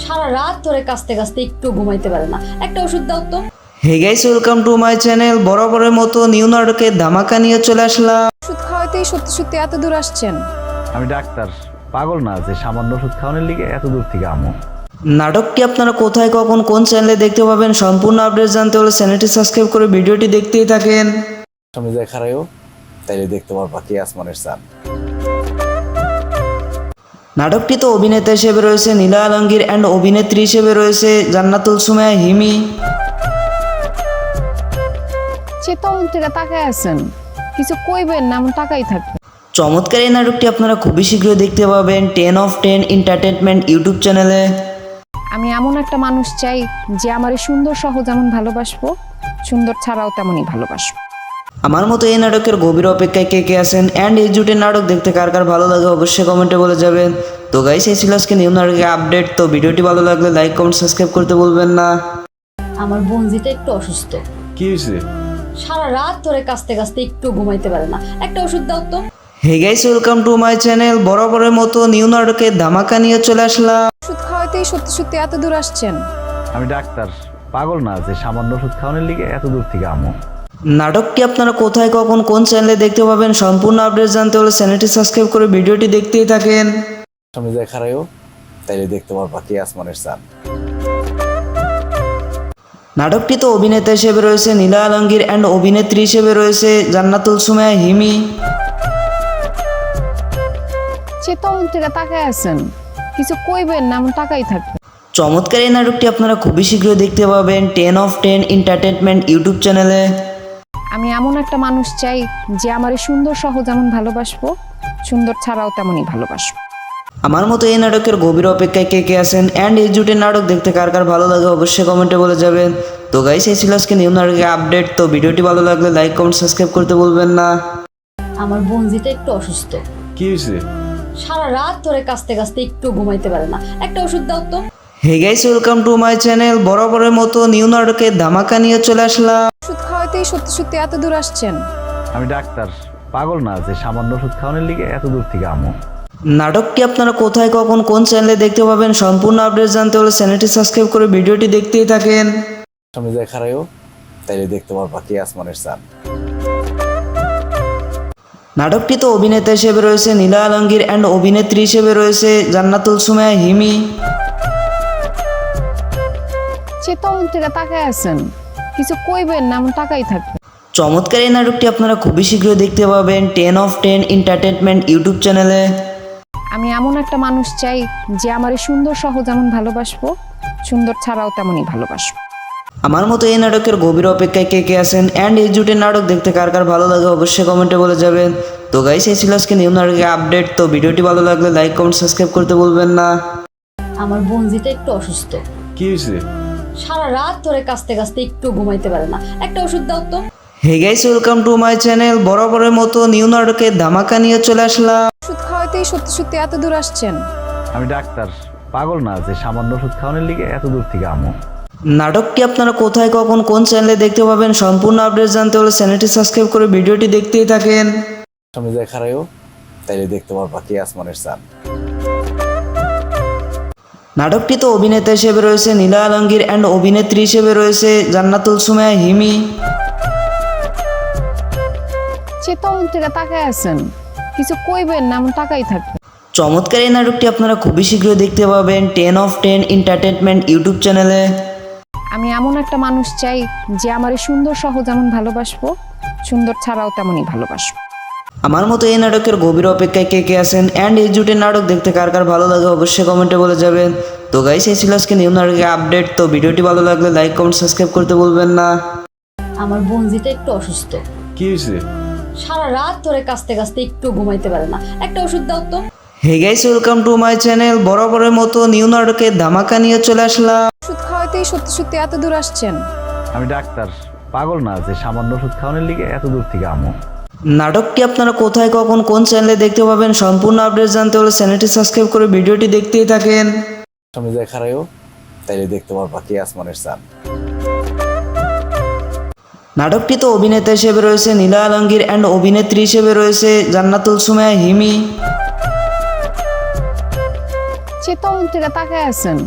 সারা রাত ধরে কাঁচতে কাঁচতে একটু ঘুমাইতে পারে না, একটা ওষুধ দাও তো। Hey guys, welcome to my channel. বরাবরের মতো নিউ নাটকের ধামাকা নিয়ে চলে আসলাম। ওষুধ খাওয়াতেই সত্যি সত্যি এত দূর আসছেন? আমি ডাক্তার, পাগল না যে সামান্য ওষুধ খাওয়ানোর লিগে এত দূর থেকে আমো। নাটকটি আপনারা কোথায় কখন কোন চ্যানেলে দেখতে পাবেন সম্পূর্ণ আপডেট জানতে হলে চ্যানেলটি সাবস্ক্রাইব করে ভিডিওটি দেখতেই থাকেন। আমি যাই খারাইও তাইলে দেখতে পারবা কি আসমানের চাঁদ। নাটকটিতে অভিনেতা হিসেবে রয়েছে নীলা আলমগীর অ্যান্ড অভিনেত্রী হিসেবে রয়েছে জান্নাতুল সুমাইয়া হিমি। সে তখন থেকে তাকায় আছেন, কিছু কইবেন না, এমন তাকাই থাকবে। চমৎকার এই নাটকটি আপনারা খুবই শীঘ্রই দেখতে পাবেন 10/10 এন্টারটেনমেন্ট ইউটিউব চ্যানেলে। আমি এমন একটা মানুষ চাই যে আমার সুন্দর সহ যেমন ভালোবাসবো, সুন্দর ছাড়াও তেমনই ভালোবাসবো। আমার মতো এই নাটকের গভীর অপেক্ষায় কে কে আছেন অ্যান্ড এই জুটের নাটক দেখতে কার কার ভালো লাগে অবশ্যই কমেন্টে বলে যাবেন। তো গাইস, এই ছিল আজকে নিউ নাটকের আপডেট। তো ভিডিওটি ভালো লাগলে লাইক কমেন্ট সাবস্ক্রাইব করতে ভুলবেন না। আমার বোনজিটা একটু অসুস্থ, কি হয়েছে? সারা রাত ধরে কাঁচতে কাঁচতে একটু ঘুমাইতে পারে না, একটা ওষুধ দাও তো। Hey guys, welcome to my channel. বরাবরের মতো নিউ নাটকের ধামাকা নিয়ে চলে আসলাম। ওষুধ খাওয়াতেই সত্যি সত্যি এত দূর আসছেন? চমৎকার এই নাটকটি আপনারা খুবই শীঘ্রই দেখতে পাবেন 10/10 এন্টারটেনমেন্ট ইউটিউব চ্যানেলে। আমার মতো এই নাটকের গভীর অপেক্ষায় কে কে আছেন অ্যান্ড এই জুটের নাটক দেখতে কার কার ভালো লাগে অবশ্যই কমেন্টে বলে যাবেন। তো গাইস, এই ছিল আজকে নিউ নাটকের আপডেট। তো ভিডিওটি ভালো লাগলে লাইক কমেন্ট সাবস্ক্রাইব করতে ভুলবেন না। ওষুধ খাওয়াতেই সত্যি সত্যি এত দূর আসছেন? আমি ডাক্তার, পাগল না যে সামান্য ওষুধ খাওয়ানোর লিগে এত দূর থেকে আমো। নাটকটি আপনারা কোথায় কখন কোন চ্যানেলে দেখতে পাবেন সম্পূর্ণ আপডেট জানতে হলে চ্যানেলটি সাবস্ক্রাইব করে ভিডিওটি দেখতেই থাকেন। আমি যাই খারাইও তাইলে দেখতে পারবা কি আসমানের চাঁদ। নাটকটিতে অভিনেতা হিসেবে রয়েছে নীলা আলমগীর অ্যান্ড অভিনেত্রী হিসেবে রয়েছে জান্নাতুল সুমাইয়া হিমি। সে তখন থেকে তাকায় আছেন, কিছু কইবেন না, এমন তাকাই থাকবে। চমৎকার এই নাটকটি আপনারা খুবই শীঘ্রই দেখতে পাবেন 10/10 এন্টারটেনমেন্ট ইউটিউব চ্যানেলে। আমি এমন একটা মানুষ চাই যে আমার সুন্দর সহ যেমন ভালোবাসবো, সুন্দর ছাড়াও তেমনই ভালোবাসবো। আমার মতো এই নাটকের গভীর অপেক্ষায় কে কে আছেন অ্যান্ড এই জুটের নাটক দেখতে কার কার ভালো লাগে অবশ্যই কমেন্টে বলে যাবেন। তো গাইস, এই ছিল আজকে নিউ নাটকের আপডেট। তো ভিডিওটি ভালো লাগলে লাইক কমেন্ট সাবস্ক্রাইব করতে ভুলবেন না। আমার বোনজিটা একটু অসুস্থ, কি হয়েছে? সারা রাত ধরে কাঁচতে কাঁচতে একটু ঘুমাইতে পারে না, একটা ওষুধ দাও তো। Hey guys, welcome to my channel. বরাবরের মতো নিউ নাটকের ধামাকা নিয়ে চলে আসলাম। ওষুধ খাওয়াতেই সত্যি সত্যি এত দূর আসছেন? আমি ডাক্তার, পাগল না যে সামান্য ওষুধ খাওয়ানোর লিগে এত দূর থেকে আমো। নাটকটি আপনারা কোথায় কখন কোন চ্যানেলে দেখতে পাবেন সম্পূর্ণ আপডেট জানতে হলে চ্যানেলটি সাবস্ক্রাইব করে ভিডিওটি দেখতেই থাকেন। সামনে যায় খারাইও তাইলে দেখতে পারবা কে আসমানের চাঁদ। নাটকটিতে অভিনেতা হিসেবে রয়েছে নীলা আলমগীর অ্যান্ড অভিনেত্রী হিসেবে রয়েছে জান্নাতুল সুমাইয়া হিমি। সে তখন থেকে তাকায় আছেন, কিছু কইবেন না, এমন তাকাই থাকবে। চমৎকার এই নাটকটি আপনারা খুবই শীঘ্রই দেখতে পাবেন 10 of 10 এন্টারটেনমেন্ট ইউটিউব চ্যানেলে। আমি এমন একটা মানুষ চাই যে আমার এই সুন্দর সহ যেমন ভালোবাসবো, সুন্দর ছাড়াও তেমনই ভালোবাসবো। আমার মতো এই নাটকের গভীর অপেক্ষায় কে কে আছেন অ্যান্ড এই জুটের নাটক দেখতে কার কার ভালো লাগে অবশ্যই কমেন্টে বলে যাবেন। তো গাইস এই ছিল আজকে নিউ নাটকের আপডেট। তো ভিডিওটি ভালো লাগলে লাইক কমেন্ট সাবস্ক্রাইব করতে ভুলবেন না। আমার বোনজিটা একটু অসুস্থ, কি হয়েছে? সারা রাত ধরে কাঁচতে কাঁচতে একটু ঘুমাইতে পারে না, একটা ওষুধ দাও তো। Hey guys welcome to my channel. বরাবরের মতো নিউ নাটকের ধামাকা নিয়ে চলে আসলাম। ওষুধ খাওয়াইতেই সত্যি সত্যি এত দূর আসছেন? আমি ডাক্তার, পাগল না যে সামান্য ওষুধ খাওয়ানোর লিগে এত দূর থেকে আমো। নাটকটি আপনারা কোথায় কখন কোন চ্যানেলে দেখতে পাবেন সম্পূর্ণ আপডেট জানতে হলে চ্যানেলটি সাবস্ক্রাইব করে ভিডিওটি দেখতেই থাকেন। সামনে যায় খারাইও তাইলে দেখতে পারবা কে আসমানের চাঁদ। নাটকটিতে অভিনেতা হিসেবে রয়েছে নীলা আলমগীর অ্যান্ড অভিনেত্রী হিসেবে রয়েছে জান্নাতুল সুমাইয়া হিমি। সে তখন থেকে তাকায় আছেন, কিছু কইবেন না, এমন তাকাই থাকবে। চমৎকার এই নাটকটি আপনারা খুবই শীঘ্রই দেখতে পাবেন 10 of 10 এন্টারটেনমেন্ট ইউটিউব চ্যানেলে। আমি এমন একটা মানুষ চাই যে আমার এই সুন্দর সহ যেমন ভালোবাসবো, সুন্দর ছাড়াও তেমনই ভালোবাসবো। আমার মতো এই নাটকের গভীর অপেক্ষায় কে কে আছেন অ্যান্ড এই জুটের নাটক দেখতে কার কার ভালো লাগে অবশ্যই কমেন্টে বলে যাবেন। তো গাইস এই ছিল আজকে নিউ নাটকের আপডেট। তো ভিডিওটি ভালো লাগলে লাইক কমেন্ট সাবস্ক্রাইব করতে ভুলবেন না। আমার বোনজিটা একটু অসুস্থ, কি হয়েছে? সারা রাত ধরে কাঁচতে কাঁচতে একটু ঘুমাইতে পারে না, একটা ওষুধ দাও তো। Hey guys welcome to my channel. বরাবরের মতো নিউ নাটকের ধামাকা নিয়ে চলে আসলাম। ওষুধ খাওয়াইতেই সত্যি সত্যি এত দূর আসছেন? আমি ডাক্তার, পাগল না যে সামান্য ওষুধ খাওয়ানোর লিগে এত দূর থেকে আমো। নাটকটি আপনারা কোথায় কখন কোন চ্যানেলে দেখতে পাবেন সম্পূর্ণ আপডেট জানতে হলে চ্যানেলটি সাবস্ক্রাইব করে ভিডিওটি দেখতেই থাকেন। সামনে যায় খারাইও তাইলে দেখতে পারবা কে আসমানের চাঁদ। নাটকটিতে অভিনেতা হিসেবে রয়েছে নীলা আলমগীর অ্যান্ড অভিনেত্রী হিসেবে রয়েছে জান্নাতুল সুমাইয়া হিমি। সে তখন থেকে তাকায় আছেন,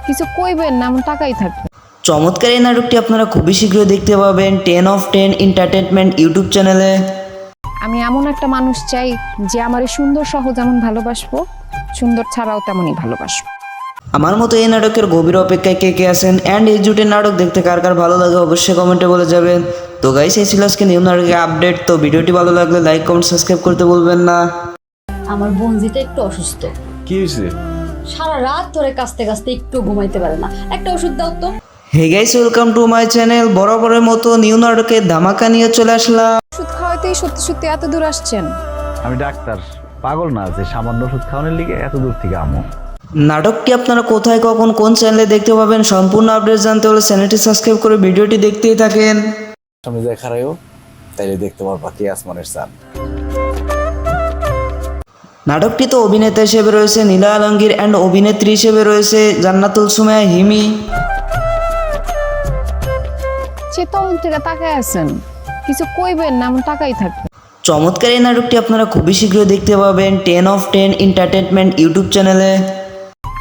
কিছু কইবেন না, এমন তাকাই থাকবে। চমৎকার এই নাটকটি আপনারা খুবই শীঘ্রই দেখতে পাবেন 10 of 10 এন্টারটেনমেন্ট ইউটিউব চ্যানেলে। আমি এমন একটা মানুষ চাই যে আমার এই সুন্দর সহ যেমন ভালোবাসবো, সুন্দর ছাড়াও তেমনই ভালোবাসবো। আমার মতো এই নাটকের গভীর অপেক্ষায় কে কে আছেন অ্যান্ড এই জুটের নাটক দেখতে কার কার ভালো লাগে অবশ্যই কমেন্টে বলে যাবেন। তো গাইস এই ছিল আজকে নিউ নাটকের আপডেট। তো ভিডিওটি ভালো লাগলে লাইক কমেন্ট সাবস্ক্রাইব করতে ভুলবেন না। আমার বোনজিটা একটু অসুস্থ, কি হয়েছে? সারা রাত ধরে কাঁচতে কাঁচতে একটু ঘুমাইতে পারে না, একটা ওষুধ দাও তো। Hey guys welcome to my channel. বরাবরের মতো নিউ নাটকের ধামাকা নিয়ে চলে আসলাম। ওষুধ খাওয়াইতেই সত্যি সত্যি এত দূর আসছেন? আমি ডাক্তার, পাগল না যে সামান্য ওষুধ খাওয়ানোর লিগে এত দূর থেকে আমো। নাটকটি আপনারা কোথায় কখন কোন চ্যানেলে দেখতে পাবেন সম্পূর্ণ আপডেট জানতে হলে চ্যানেলটি সাবস্ক্রাইব করে ভিডিওটি দেখতেই থাকেন। সামনে যায় খারাইও তাইলে দেখতে পারবা কে আসমানের চাঁদ। নাটকটিতে অভিনেতা হিসেবে রয়েছে নীলা আলমগীর অ্যান্ড অভিনেত্রী হিসেবে রয়েছে জান্নাতুল সুমাইয়া হিমি। সে তখন থেকে তাকায় আছেন, কিছু কইবেন না, এমন তাকাই থাকবে। চমৎকার এই নাটকটি আপনারা খুবই শীঘ্রই দেখতে পাবেন 10 of 10 এন্টারটেনমেন্ট ইউটিউব চ্যানেলে।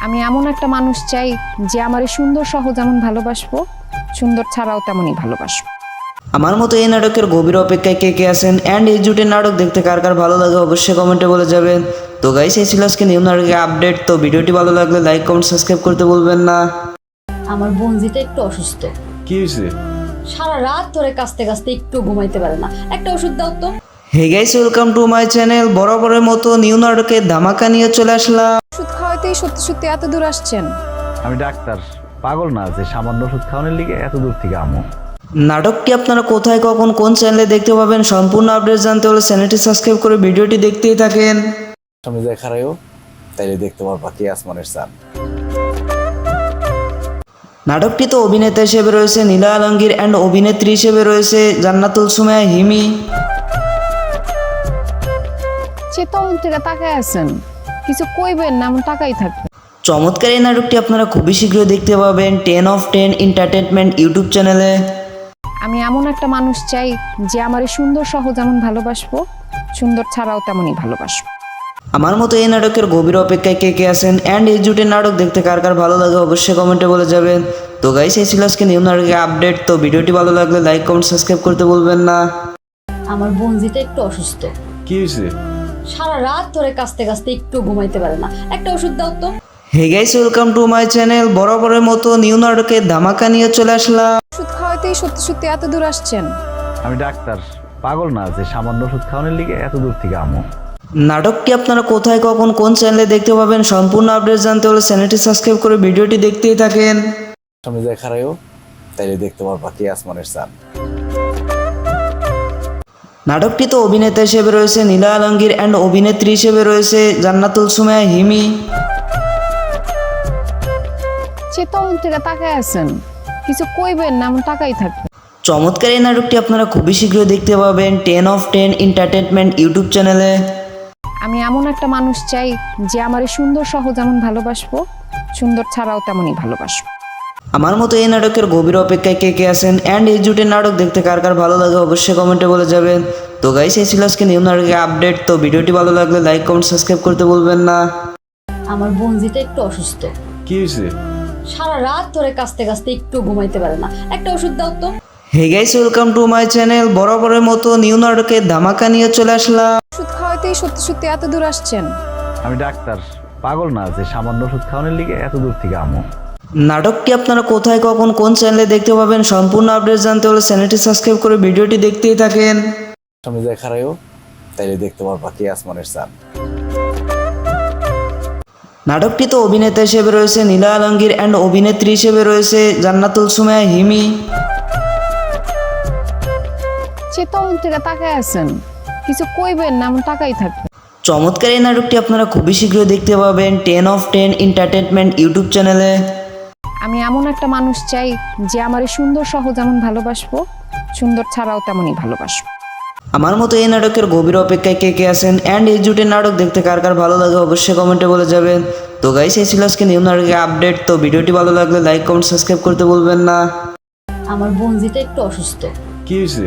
আমি এমন একটা মানুষ চাই যে আমার এই সুন্দর সহ যেমন ভালোবাসবো, সুন্দর ছাড়াও তেমনই ভালোবাসবো। আমার মতো এই নাটকের গভীর অপেক্ষায় কে কে আছেন অ্যান্ড এই জুটের নাটক দেখতে কার কার ভালো লাগে অবশ্যই কমেন্টে বলে যাবেন। তো গাইস এই ছিল আজকে নিউ নাটকের আপডেট। তো ভিডিওটি ভালো লাগলে লাইক কমেন্ট সাবস্ক্রাইব করতে ভুলবেন না। আমার বোনজিটা একটু অসুস্থ, কি হয়েছে? সারা রাত ধরে কাঁচতে কাঁচতে একটু ঘুমাইতে পারে না, একটা ওষুধ দাও তো। Hey guys welcome to my channel. বরাবরের মতো নিউ নাটকের ধামাকা নিয়ে চলে আসলাম। ওষুধ খাওয়াইতেই সত্যি সত্যি এত দূর আসছেন? আমি ডাক্তার, পাগল না যে সামান্য ওষুধ খাওয়ানোর লিগে এত দূর থেকে আমো। নাটকটি আপনারা কোথায় কখন কোন চ্যানেলে দেখতে পাবেন সম্পূর্ণ আপডেট জানতে হলে চ্যানেলটি সাবস্ক্রাইব করে ভিডিওটি দেখতেই থাকেন। সামনে যায় খারাইও তাইলে দেখতে পারবা কে আসমানের চাঁদ। নাটকটিতে অভিনেতা হিসেবে রয়েছে নীলা আলমগীর অ্যান্ড অভিনেত্রী হিসেবে রয়েছে জান্নাতুল সুমাইয়া হিমি। সে তখন থেকে তাকায় আছেন, কিছু কইবেন না, এমন তাকাই থাকবে। চমৎকার এই নাটকটি আপনারা খুবই শীঘ্রই দেখতে পাবেন 10 of 10 এন্টারটেনমেন্ট ইউটিউব চ্যানেলে। আমি আমি এমন একটা মানুষ চাই যে আমার এই সুন্দর সহ যেমন ভালোবাসবো, সুন্দর ছাড়াও তেমনই ভালোবাসবো। আমার মতো এই নাটকের গভীর অপেক্ষায় কে কে আছেন অ্যান্ড এই জুটের নাটক দেখতে কার কার ভালো লাগে অবশ্যই কমেন্টে বলে যাবেন। তো গাইস এই ছিল আজকে নিউ নাটকের আপডেট। তো ভিডিওটি ভালো লাগলে লাইক কমেন্ট সাবস্ক্রাইব করতে ভুলবেন না। আমার বোনজিটা একটু অসুস্থ, কি হয়েছে? সারা রাত ধরে কাঁচতে কাঁচতে একটু ঘুমাইতে পারে না, একটা ওষুধ দাও তো। Hey guys welcome to my channel. বরাবরের মতো নিউ নাটকের ধামাকা নিয়ে চলে আসলাম। ওষুধ খাওয়াতেই সত্যি সত্যি এত দূর আসছেন? আমি ডাক্তার, পাগল না যে সামান্য ওষুধ খাওয়ানোর লিগে এত দূর থেকে আমো। নাটকটি আপনারা কোথায় কখন কোন চ্যানেলে দেখতে পাবেন সম্পূর্ণ আপডেট জানতে হলে চ্যানেলটি সাবস্ক্রাইব করে ভিডিওটি দেখতেই থাকেন। আমি যাই খারাইও তাইলে দেখতে পারবা কি আসমানের চাঁদ। নাটকটিতে অভিনেতা হিসেবে রয়েছে নীলা আলমগীর অ্যান্ড অভিনেত্রী হিসেবে রয়েছে জান্নাতুল সুমাইয়া হিমি। সে তখন থেকে তাকায় আছেন, কিছু কইবেন না, এমন তাকাই থাকবে। চমৎকার এই নাটকটি আপনারা খুবই শীঘ্রই দেখতে পাবেন 10 of 10 এন্টারটেনমেন্ট ইউটিউব চ্যানেলে। আমি এমন একটা মানুষ চাই যে আমার এই সুন্দর সহ যেমন ভালোবাসবো, সুন্দর ছাড়াও তেমনই ভালোবাসবো। আমার মতো এই নাটকের গভীর অপেক্ষায় কে কে আছেন অ্যান্ড এই জুটের নাটক দেখতে কার কার ভালো লাগে অবশ্যই কমেন্টে বলে যাবেন। তো গাইস এই ছিল আজকে নিউ নাটকের আপডেট। তো ভিডিওটি ভালো লাগলে লাইক কমেন্ট সাবস্ক্রাইব করতে ভুলবেন না। আমার বোনজিটা একটু অসুস্থ, কি হয়েছে? সারা রাত ধরে কাঁচতে কাঁচতে একটু ঘুমাইতে পারে না, একটা ওষুধ দাও তো। Hey guys welcome to my channel. বরাবরের মতো নিউ নাটকের ধামাকা নিয়ে চলে আসলাম। ওষুধ খাওয়াতেই সত্যি সত্যি এত দূর আসছেন? আমি ডাক্তার, পাগল না যে সামান্য ওষুধ খাওয়ানোর লিগে এত দূর থেকে আমো। নাটকটি আপনারা কোথায় কখন কোন চ্যানেলে দেখতে পাবেন সম্পূর্ণ আপডেট জানতে হলে চ্যানেলটি সাবস্ক্রাইব করে ভিডিওটি দেখতেই থাকেন। আমি যাই খারাইও তাইলে দেখতে পারবা কি আসমানের চাঁদ। নাটকটিতে অভিনেতা হিসেবে রয়েছে নীলা আলমগীর অ্যান্ড অভিনেত্রী হিসেবে রয়েছে জান্নাতুল সুমাইয়া হিমি। সে তখন থেকে তাকায় আছেন, কিছু কইবেন না, এমন তাকাই থাকবে। চমৎকার এই নাটকটি আপনারা খুবই শীঘ্রই দেখতে পাবেন 10 of 10 এন্টারটেনমেন্ট ইউটিউব চ্যানেলে। আমি এমন একটা মানুষ চাই যে আমার এই সুন্দর সহ যেমন ভালোবাসবো, সুন্দর ছাড়াও তেমনই ভালোবাসবো। আমার মতো এই নাটকের গভীর অপেক্ষায় কে কে আছেন অ্যান্ড এই জুটের নাটক দেখতে কার কার ভালো লাগে অবশ্যই কমেন্টে বলে যাবেন। তো গাইস এই ছিল আজকে নিউ নাটকের আপডেট। তো ভিডিওটি ভালো লাগলে লাইক কমেন্ট সাবস্ক্রাইব করতে ভুলবেন না। আমার বোনজিটা একটু অসুস্থ, কি হয়েছে?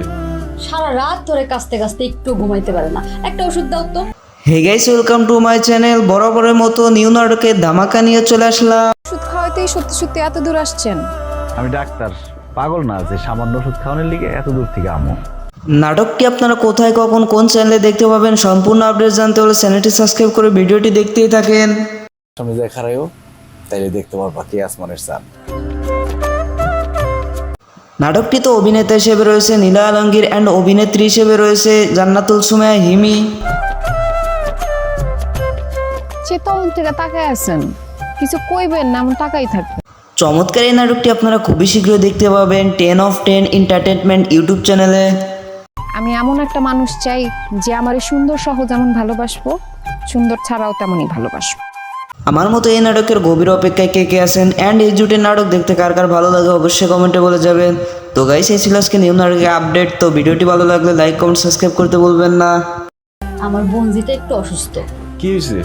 সারা রাত ধরে কাঁচতে কাঁচতে একটু ঘুমাইতে পারে না, একটা ওষুধ দাও তো। Hey guys welcome to my channel. বরাবরের মতো নিউ নাটকের ধামাকা নিয়ে চলে আসলাম। ওষুধ খাওয়াতেই সত্যি সত্যি এত দূর আসছেন? আমি ডাক্তার, পাগল না যে সামান্য ওষুধ খাওয়ানোর লিগে এত দূর থেকে আমো। নাটকটি আপনারা কোথায় কখন কোন চ্যানেলে দেখতে পাবেন সম্পূর্ণ আপডেট জানতে হলে চ্যানেলটি সাবস্ক্রাইব করে ভিডিওটি দেখতেই থাকেন। আমি যাই খারাইও তাইলে দেখতে পারবা কি আসমানের চাঁদ। নাটকটিতে অভিনেতা হিসেবে রয়েছে নীলা আলমগীর অ্যান্ড অভিনেত্রী হিসেবে রয়েছে জান্নাতুল সুমাইয়া হিমি। সে তখন থেকে তাকায় আছেন, কিছু কইবেন না, এমন তাকাই থাকবে। চমৎকার এই নাটকটি আপনারা খুবই শীঘ্রই দেখতে পাবেন 10 of 10 এন্টারটেনমেন্ট ইউটিউব চ্যানেলে। আমি এমন একটা মানুষ চাই যে আমার এই সুন্দর সহ যেমন ভালোবাসবো, সুন্দর ছাড়াও তেমনই ভালোবাসবো। আমার মতো এই নাটকের গভীর অপেক্ষায় কে কে আছেন অ্যান্ড এই জুটের নাটক দেখতে কার কার ভালো লাগে অবশ্যই কমেন্টে বলে যাবেন। তো গাইস এই ছিল আজকে নিউ নাটকের আপডেট। তো ভিডিওটি ভালো লাগলে লাইক কমেন্ট সাবস্ক্রাইব করতে ভুলবেন না। আমার বোনজিটা একটু অসুস্থ, কি হয়েছে?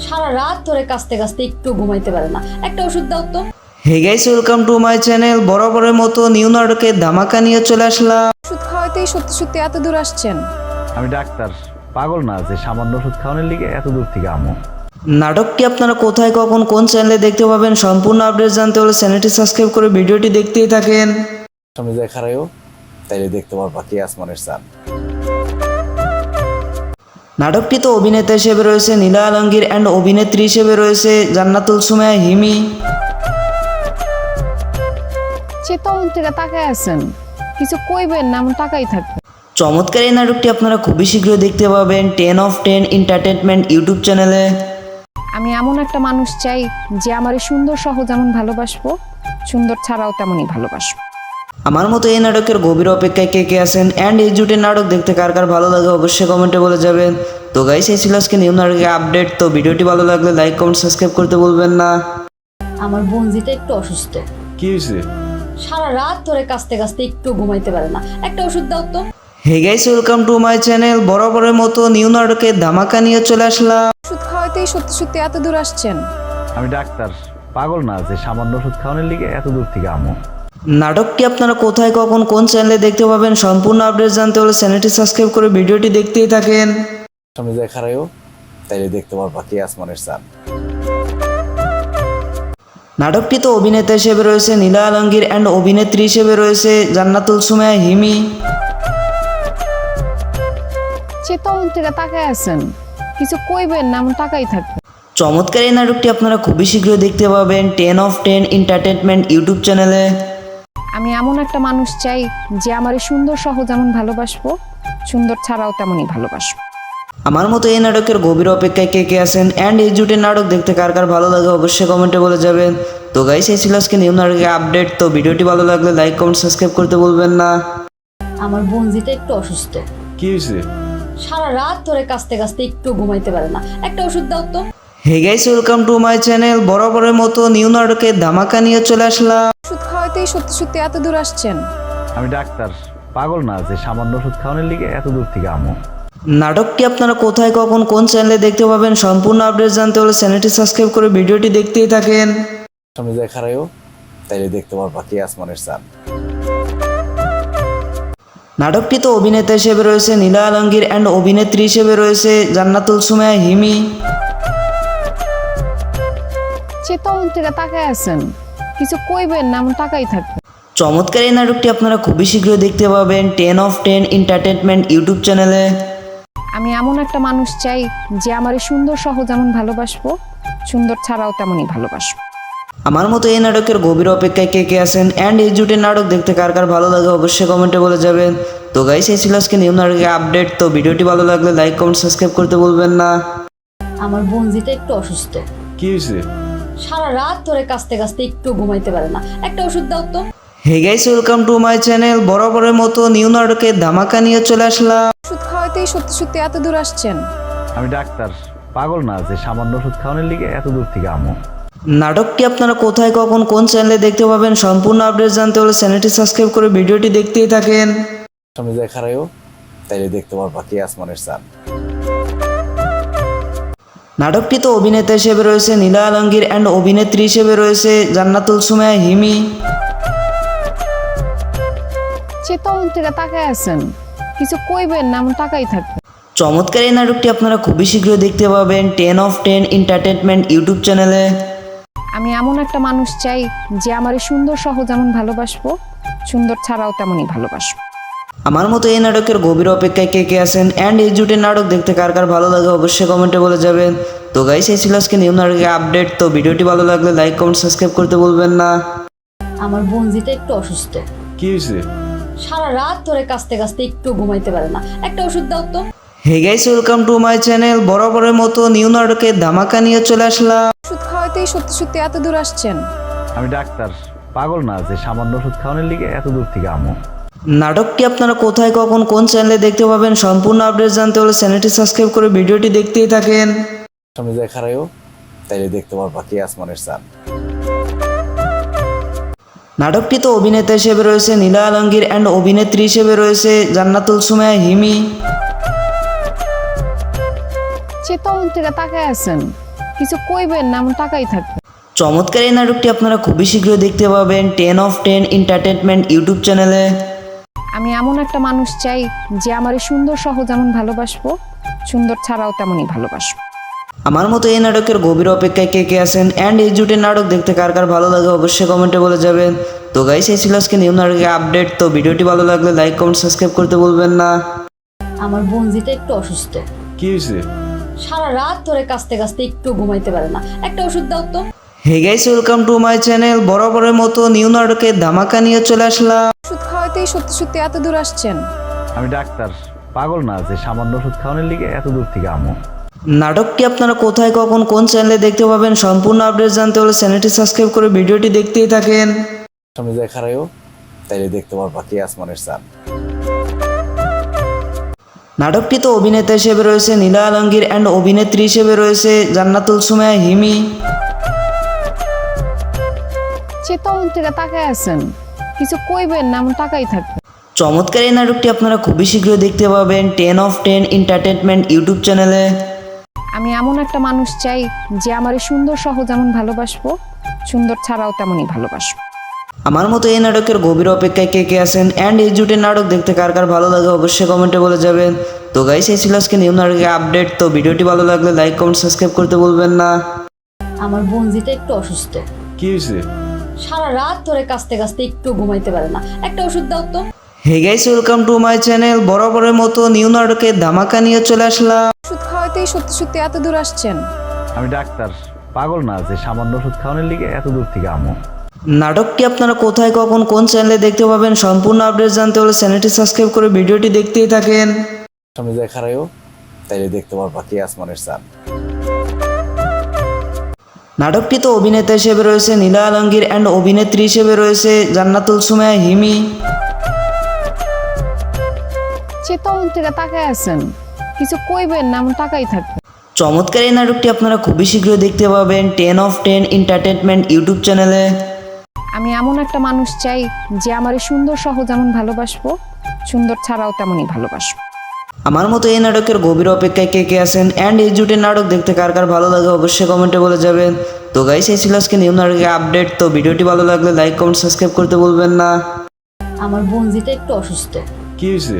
সারা রাত ধরে কাঁচতে কাঁচতে একটু ঘুমাইতে পারে না, একটা ওষুধ দাও তো। Hey guys welcome to my channel. বরাবরের মতো নিউ নাটকের ধামাকা নিয়ে চলে আসলাম। ওষুধ খাওয়াতেই সত্যি সত্যি এত দূর আসছেন? আমি ডাক্তার, পাগল না যে সামান্য ওষুধ খাওয়ানোর লিগে এত দূর থেকে আমো। নাটকটি আপনারা কোথায় কখন কোন চ্যানেলে দেখতে পাবেন সম্পূর্ণ আপডেট জানতে হলে চ্যানেলটি সাবস্ক্রাইব করে ভিডিওটি দেখতেই থাকেন। আমি যাই খারাইও তাইলে দেখতে পারবা কি আসমানের চাঁদ। নাটকটিতে অভিনেতা হিসেবে রয়েছে নীলা আলমগীর অ্যান্ড অভিনেত্রী হিসেবে রয়েছে জান্নাতুল সুমাইয়া হিমি। সে তখন থেকে তাকায় আছেন, কিছু কইবেন না, এমন তাকাই থাকবে। চমৎকার এই নাটকটি আপনারা খুবই শীঘ্রই দেখতে পাবেন 10 of 10 এন্টারটেনমেন্ট ইউটিউব চ্যানেলে। আমি এমন একটা মানুষ চাই যে আমার এই সুন্দর সহ যেমন ভালোবাসবো, সুন্দর ছাড়াও তেমনই ভালোবাসবো। আমার মতো এই নাটকের গভীর অপেক্ষায় কে কে আছেন অ্যান্ড এই জুটের নাটক দেখতে কার কার ভালো লাগে অবশ্যই কমেন্টে বলে যাবেন। তো গাইস এই ছিল আজকে নিউ নাটকের আপডেট। তো ভিডিওটি ভালো লাগলে লাইক কমেন্ট সাবস্ক্রাইব করতে ভুলবেন না। আমার বোনজিটা একটু অসুস্থ, কি হয়েছে? সারা রাত ধরে কাঁচতে কাঁচতে একটু ঘুমাইতে পারে না, একটা ওষুধ দাও তো। Hey guys welcome to my channel. বরাবরের মতো নিউ নাটকের ধামাকা নিয়ে চলে আসলাম। ওষুধ খাওয়াতেই সত্যি সত্যি এত দূর আসছেন? আমি ডাক্তার, পাগল না যে সামান্য ওষুধ খাওয়ানোর লিগে এত দূর থেকে আমো। নাটকটি আপনারা কোথায় কখন কোন চ্যানেলে দেখতে পাবেন সম্পূর্ণ আপডেট জানতে হলে চ্যানেলটি সাবস্ক্রাইব করে ভিডিওটি দেখতেই থাকেন। সামনে যায় খারাইও তাইলে দেখতে পারবা কি আসমানের চাঁদ। নাটকটিতে অভিনেতা হিসেবে রয়েছে নীলা আলমগীর অ্যান্ড অভিনেত্রী হিসেবে রয়েছে জান্নাতুল সুমাইয়া হিমি। সে তখন থেকে তাকায় আছেন, কিছু কইবেন না, এমন তাকাই থাকবে। চমৎকার এই নাটকটি আপনারা খুবই শীঘ্রই দেখতে পাবেন 10 of 10 এন্টারটেনমেন্ট ইউটিউব চ্যানেলে। আমি এমন একটা মানুষ চাই যে আমার সুন্দর সহ যেমন ভালোবাসবো, সুন্দর ছাড়াও তেমনই ভালোবাসবো। আমার মতো এই নাটকের গভীর অপেক্ষায় কে কে আছেন অ্যান্ড এই জুটের নাটক দেখতে কার কার ভালো লাগে অবশ্যই কমেন্টে বলে যাবেন। তো গাইস এই ছিল আজকে নিউ নাটকের আপডেট। তো ভিডিওটি ভালো লাগলে লাইক কমেন্ট সাবস্ক্রাইব করতে ভুলবেন না। আমার বোনজিটা একটু অসুস্থ, কি হয়েছে? সারা রাত ধরে কাঁচতে কাঁচতে একটু ঘুমাইতে পারে না, একটা ওষুধ দাও তো। Hey guys welcome to my channel. বরাবরের মতো নিউ নাটকের ধামাকা নিয়ে চলে আসলাম। ওষুধ খাওয়াইতেই সত্যি সত্যি এত দূর আসছেন? আমি ডাক্তার, পাগল না যে সামান্য ওষুধ খাওয়ানোর লিগে এত দূর থেকে আমো। নাটকটি আপনারা কোথায় কখন কোন চ্যানেলে দেখতে পাবেন সম্পূর্ণ আপডেট জানতে হলে চ্যানেলটি সাবস্ক্রাইব করে ভিডিওটি দেখতেই থাকেন। সামনে যায় খারাইও তাইলে দেখতে পারবা কি আসমানের চাঁদ। নাটকটিতে অভিনেতা হিসেবে রয়েছে নীলা আলমগীর অ্যান্ড অভিনেত্রী হিসেবে রয়েছে জান্নাতুল সুমাইয়া হিমি। সে তখন থেকে তাকায় আছেন, কিছু কইবেন না, এমন তাকাই থাকবে। চমৎকার এই নাটকটি আপনারা খুবই শীঘ্রই দেখতে পাবেন 10 of 10 এন্টারটেনমেন্ট ইউটিউব চ্যানেলে। আমি এমন একটা মানুষ চাই যে আমার সুন্দর সহ যেমন ভালোবাসবো, সুন্দর ছাড়াও তেমনই ভালোবাসবো। আমার মতো এই নাটকের গভীর অপেক্ষায় কে কে আছেন অ্যান্ড এই জুটের নাটক দেখতে কার কার ভালো লাগে অবশ্যই কমেন্টে বলে যাবেন। তো গাইস এই ছিল আজকে নিউ নাটকের আপডেট। তো ভিডিওটি ভালো লাগলে লাইক কমেন্ট সাবস্ক্রাইব করতে ভুলবেন না। আমার বোনজিটা একটু অসুস্থ, কি হয়েছে? সারা রাত ধরে কাঁচতে কাঁচতে একটু ঘুমাইতে পারে না, একটা ওষুধ দাও তো। Hey guys welcome to my channel. বরাবরের মতো নিউ নাটকের ধামাকা নিয়ে চলে আসলাম। ওষুধ খাওয়াইতেই সত্যি সত্যি এত দূর আসছেন? আমি ডাক্তার, পাগল না যে সামান্য ওষুধ খাওয়ানোর লিগে এত দূর থেকে আমো। নাটকটি আপনারা কোথায় কখন কোন চ্যানেলে দেখতে পাবেন সম্পূর্ণ আপডেট জানতে হলে চ্যানেলটি সাবস্ক্রাইব করে ভিডিওটি দেখতেই থাকেন। সামনে যায় খারাইও তাইলে দেখতে পারবা কি আসমানের চাঁদ। নাটকটিতে অভিনেতা হিসেবে রয়েছে নীলা আলমগীর অ্যান্ড অভিনেত্রী হিসেবে রয়েছে জান্নাতুল সুমাইয়া হিমি। সে তখন থেকে তাকায় আছেন, কিছু কইবেন না, এমন তাকাই থাকবে। চমৎকার এই নাটকটি আপনারা খুবই শীঘ্রই দেখতে পাবেন 10 of 10 এন্টারটেনমেন্ট ইউটিউব চ্যানেলে। আমি এমন একটা মানুষ চাই যে আমার সুন্দর সহ যেমন ভালোবাসবো, সুন্দর ছাড়াও তেমনই ভালোবাসবো। আমার মতো এই নাটকের গভীর অপেক্ষায় কে কে আছেন অ্যান্ড এই জুটের নাটক দেখতে কার কার ভালো লাগে অবশ্যই কমেন্টে বলে যাবেন। তো গাইস এই ছিল আজকে নিউ নাটকের আপডেট। তো ভিডিওটি ভালো লাগলে লাইক কমেন্ট সাবস্ক্রাইব করতে ভুলবেন না। আমার বোনজিটা একটু অসুস্থ, কি হয়েছে? সারা রাত ধরে কাঁচতে কাঁচতে একটু ঘুমাইতে পারে না, একটা ওষুধ দাও তো। Hey guys welcome to my channel. বরাবরের মতো নিউ নাটকের ধামাকা নিয়ে চলে আসলাম। ওষুধ খাওয়াইতেই সত্যি সত্যি এত দূর আসছেন? আমি ডাক্তার, পাগল না যে সামান্য ওষুধ খাওয়ানোর লিগে এত দূর থেকে আমো। নাটকটি আপনারা কোথায় কখন কোন চ্যানেলে দেখতে পাবেন সম্পূর্ণ আপডেট জানতে হলে চ্যানেলটি সাবস্ক্রাইব করে ভিডিওটি দেখতেই থাকেন। সামনে যায় খারাইও তাইলে দেখতে পারবা কি আসমানের চাঁদ। নাটকটিতে অভিনেতা হিসেবে রয়েছে নীলা আলমগীর অ্যান্ড অভিনেত্রী হিসেবে রয়েছে জান্নাতুল সুমাইয়া হিমি। সে তখন থেকে তাকায় আছেন, কিছু কইবেন না, এমন তাকাই থাকবে। চমৎকার এই নাটকটি আপনারা খুবই শীঘ্রই দেখতে পাবেন 10 of 10 এন্টারটেনমেন্ট ইউটিউব চ্যানেলে। আমি এমন একটা মানুষ চাই যে আমার সুন্দর সহ যেমন ভালোবাসবো, সুন্দর ছাড়াও তেমনই ভালোবাসবো। আমার মতো এই নাটকের গভীর অপেক্ষায় কে কে আছেন অ্যান্ড এই জুটের নাটক দেখতে কার কার ভালো লাগে অবশ্যই কমেন্টে বলে যাবেন। তো গাইস এই ছিল আজকে নিউ নাটকের আপডেট। তো ভিডিওটি ভালো লাগলে লাইক কমেন্ট সাবস্ক্রাইব করতে ভুলবেন না। আমার বোনজিটা একটু অসুস্থ, কি হয়েছে? সারা রাত ধরে কাঁচতে কাঁচতে একটু ঘুমাইতে পারে না, একটা ওষুধ দাও তো। Hey guys welcome to my channel. বরাবরের মতো নিউ নাটকের ধামাকা নিয়ে চলে আসলাম। ওষুধ খাওয়াইতেই সত্যি সত্যি এত দূর আসছেন? আমি ডাক্তার, পাগল না যে সামান্য ওষুধ খাওয়ানোর লিগে এত দূর থেকে আমো। নাটকটি আপনারা কোথায় কখন কোন চ্যানেলে দেখতে পাবেন সম্পূর্ণ আপডেট জানতে হলে চ্যানেলটি সাবস্ক্রাইব করে ভিডিওটি দেখতেই থাকেন। সামনে যায় খারাইও তাইলে দেখতে পারবা কি আসমানের চাঁদ। নাটকটিতে অভিনেতা হিসেবে রয়েছে নীলা আলমগীর অ্যান্ড অভিনেত্রী হিসেবে রয়েছে জান্নাতুল সুমাইয়া হিমি। সে তখন থেকে তাকায় আছেন, কিছু কইবেন না, এমন তাকাই থাকবে। চমৎকার এই নাটকটি আপনারা খুবই শীঘ্রই দেখতে পাবেন 10 of 10 এন্টারটেনমেন্ট ইউটিউব চ্যানেলে। আমি এমন একটা মানুষ চাই যে আমার সুন্দর সহ যেমন ভালোবাসবো, সুন্দর ছাড়াও তেমনই ভালোবাসবো। আমার মতো এই নাটকের গভীর অপেক্ষায় কে কে আছেন অ্যান্ড এই জুটের নাটক দেখতে কার কার ভালো লাগে অবশ্যই কমেন্টে বলে যাবেন। তো গাইস এই ছিল আজকে নিউ নাটকের আপডেট। তো ভিডিওটি ভালো লাগলে লাইক কমেন্ট সাবস্ক্রাইব করতে ভুলবেন না। আমার বোনজিটা একটু অসুস্থ, কি হয়েছে? সারা রাত ধরে কাঁচতে কাঁচতে একটু ঘুমাইতে পারে না, একটা ওষুধ দাও তো। Hey guys welcome to my channel. বরাবরের মতো নিউ নাটকের ধামাকা নিয়ে চলে আসলাম। ওষুধ খাওয়াতেই সত্যি সত্যি এত দূর আসছেন? আমি ডাক্তার, পাগল না যে সামান্য ওষুধ খাওয়ানোর লিগে এত দূর থেকে আমো। নাটকটি আপনারা কোথায় কখন কোন চ্যানেলে দেখতে পাবেন সম্পূর্ণ আপডেট জানতে হলে চ্যানেলটি সাবস্ক্রাইব করে ভিডিওটি দেখতেই থাকেন। আমি দেখারাইও তাইলে দেখতে পারবা কি আসমানের চাঁদ। নাটকটিতে অভিনেতা হিসেবে রয়েছে নীলা আলমগীর অ্যান্ড অভিনেত্রী হিসেবে রয়েছে জান্নাতুল সুমাইয়া হিমি। সে তখন থেকে তাকায় আছেন, কিছু কইবেন না, এমন তাকাই থাকবে। চমৎকার এই নাটকটি আপনারা খুবই শীঘ্রই দেখতে পাবেন 10 of 10 এন্টারটেনমেন্ট ইউটিউব চ্যানেলে। আমি এমন একটা মানুষ চাই যে আমার এই সুন্দর সহ যেমন ভালোবাসবো, সুন্দর ছাড়াও তেমনই ভালোবাসবো। আমার মতো এই নাটকের গভীর অপেক্ষায় কে কে আছেন অ্যান্ড এই জুটের নাটক দেখতে কার কার ভালো লাগে অবশ্যই কমেন্টে বলে যাবেন। তো গাইস এই ছিল আজকে নিউ নাটকের আপডেট। তো ভিডিওটি ভালো লাগলে লাইক কমেন্ট সাবস্ক্রাইব করতে ভুলবেন না। আমার বোনজিটা একটু অসুস্থ, কি হয়েছে?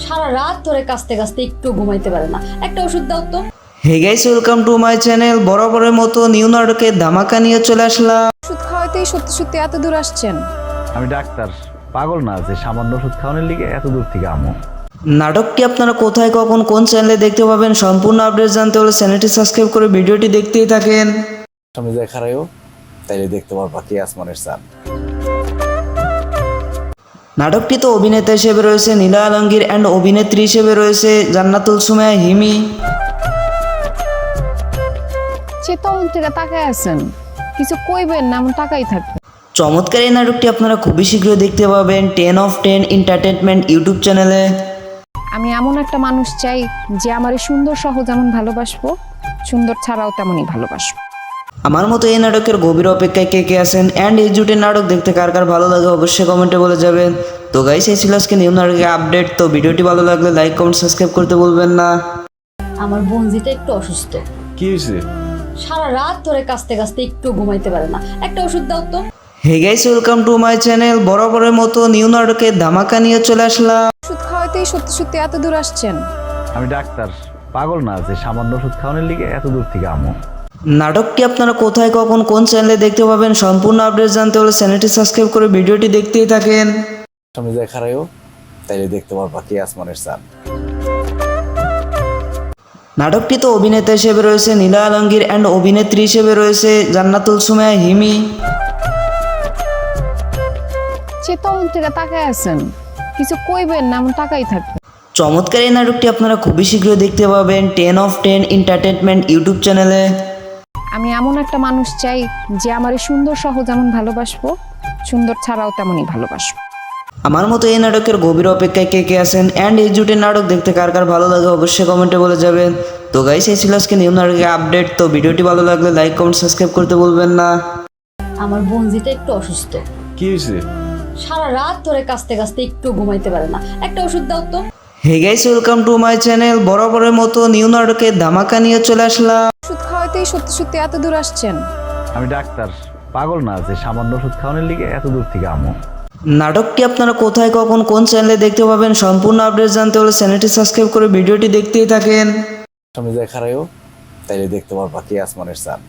সারা রাত ধরে কাঁচতে কাঁচতে একটু ঘুমাইতে পারে না, একটা ওষুধ দাও তো। Hey guys welcome to my channel. বরাবরের মতো নিউ নাটকের ধামাকা নিয়ে চলে আসলাম। ওষুধ খাওয়াতেই সত্যি সত্যি এত দূর আসছেন? আমি ডাক্তার, পাগল না যে সামান্য ওষুধ খাওয়ানোর লিগে এত দূর থেকে আমো। নাটকটি আপনারা কোথায় কখন কোন চ্যানেলে দেখতে পাবেন সম্পূর্ণ আপডেট জানতে হলে চ্যানেলটি সাবস্ক্রাইব করে ভিডিওটি দেখতেই থাকেন। আমি দেখারাইও তাইলে দেখতে পারবা কি আসমানের চাঁদ। নাটকটিতে অভিনেতা হিসেবে রয়েছে নীলা আলমগীর অ্যান্ড অভিনেত্রী হিসেবে রয়েছে জান্নাতুল সুমাইয়া হিমি। সে তখন থেকে তাকায় আছেন, কিছু কইবেন না, এমন তাকাই থাকবে। চমৎকার এই নাটকটি আপনারা খুবই শীঘ্রই দেখতে পাবেন 10 of 10 এন্টারটেনমেন্ট ইউটিউব চ্যানেলে। আমি এমন একটা মানুষ চাই যে আমার এই সুন্দর সহ যেমন ভালোবাসবো, সুন্দর ছাড়াও তেমনই ভালোবাসবো। আমার মতো এই নাটকের গভীর অপেক্ষায় কে কে আছেন অ্যান্ড এই জুটের নাটক দেখতে কার কার ভালো লাগে অবশ্যই কমেন্টে বলে যাবেন। তো গাইস এই ছিল আজকে নিউ নাটকের আপডেট। তো ভিডিওটি ভালো লাগলে লাইক কমেন্ট সাবস্ক্রাইব করতে ভুলবেন না। আমার বোনজিটা একটু অসুস্থ, কি হয়েছে? সারা রাত ধরে কাঁচতে কাঁচতে একটু ঘুমাইতে পারে না, একটা ওষুধ দাও তো। Hey guys welcome to my channel. বরাবরের মতো নিউ নাটকের ধামাকা নিয়ে চলে আসলাম। ওষুধ খাওয়াতেই সত্যি সত্যি এত দূর আসছেন? আমি ডাক্তার, পাগল না যে সামান্য ওষুধ খাওয়ানোর লিগে এত দূর থেকে আমো। নাটকটি আপনারা কোথায় কখন কোন চ্যানেলে দেখতে পাবেন সম্পূর্ণ আপডেট জানতে হলে চ্যানেলটি সাবস্ক্রাইব করে ভিডিওটি দেখতেই থাকেন। আমি দেখারাইও তাইলে দেখতে পারবা কি আসমানের চাঁদ। নাটকটিতে অভিনেতা হিসেবে রয়েছে নীলা আলমগীর অ্যান্ড অভিনেত্রী হিসেবে রয়েছে জান্নাতুল সুমাইয়া হিমি। সে তখন থেকে তাকায় আছেন, কিছু কইবেন না, এমন তাকাই থাকবে। চমৎকার এই নাটকটি আপনারা খুবই শীঘ্রই দেখতে পাবেন 10 of 10 এন্টারটেনমেন্ট ইউটিউব চ্যানেলে। আমি এমন একটা মানুষ চাই যে আমার এই সুন্দর সহ যেমন ভালোবাসবো, সুন্দর ছাড়াও তেমনই ভালোবাসবো। আমার মতো এই নাটকের গভীর অপেক্ষায় কে কে আছেন অ্যান্ড এই জুটের নাটক দেখতে কার কার ভালো লাগে অবশ্যই কমেন্টে বলে যাবেন। তো গাইস এই ছিল আজকে নিউ নাটকের আপডেট। তো ভিডিওটি ভালো লাগলে লাইক কমেন্ট সাবস্ক্রাইব করতে ভুলবেন না। আমার বোনজিটা একটু অসুস্থ, কি হয়েছে? সারা রাত ধরে কাঁচতে কাঁচতে একটু ঘুমাইতে পারে না, একটা ওষুধ দাও তো। Hey guys welcome to my channel. বরাবরের মতো নিউ নাটকের ধামাকা নিয়ে চলে আসলাম। ওষুধ খাওয়াতেই সত্যি সত্যি এত দূর আসছেন? আমি ডাক্তার, পাগল না যে সামান্য ওষুধ খাওয়ানোর লিগে এত দূর থেকে আমো। নাটকটি আপনারা কোথায় কখন কোন চ্যানেলে দেখতে পাবেন সম্পূর্ণ আপডেট জানতে হলে চ্যানেলটি সাবস্ক্রাইব করে ভিডিওটি দেখতেই থাকেন। আমি দেখারাইও তাইলে দেখতে পারবা কি আসমানের চাঁদ।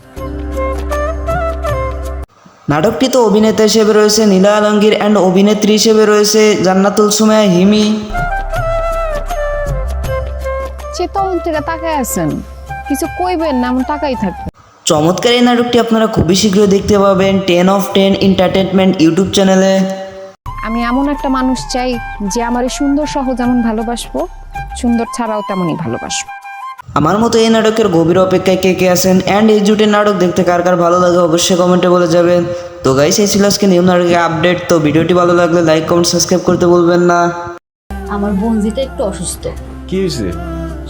নাটকটিতে অভিনেতা হিসেবে রয়েছে নীলা আলমগীর অ্যান্ড অভিনেত্রী হিসেবে রয়েছে জান্নাতুল সুমাইয়া হিমি। সে তখন থেকে তাকায় আছেন, কিছু কইবেন না, এমন তাকাই থাকবে। চমৎকার এই নাটকটি আপনারা খুবই শীঘ্রই দেখতে পাবেন 10 of 10 এন্টারটেনমেন্ট ইউটিউব চ্যানেলে। আমি এমন একটা মানুষ চাই যে আমার এই সুন্দর সহ যেমন ভালোবাসবো, সুন্দর ছাড়াও তেমনই ভালোবাসবো। আমার মতো এই নাটকের গভীর অপেক্ষায় কে কে আছেন অ্যান্ড এই জুটের নাটক দেখতে কার কার ভালো লাগে অবশ্যই কমেন্টে বলে যাবেন। তো গাইস এই ছিল আজকে নিউ নাটকের আপডেট। তো ভিডিওটি ভালো লাগলে লাইক কমেন্ট সাবস্ক্রাইব করতে ভুলবেন না। আমার বোনজিটা একটু অসুস্থ, কি হয়েছে?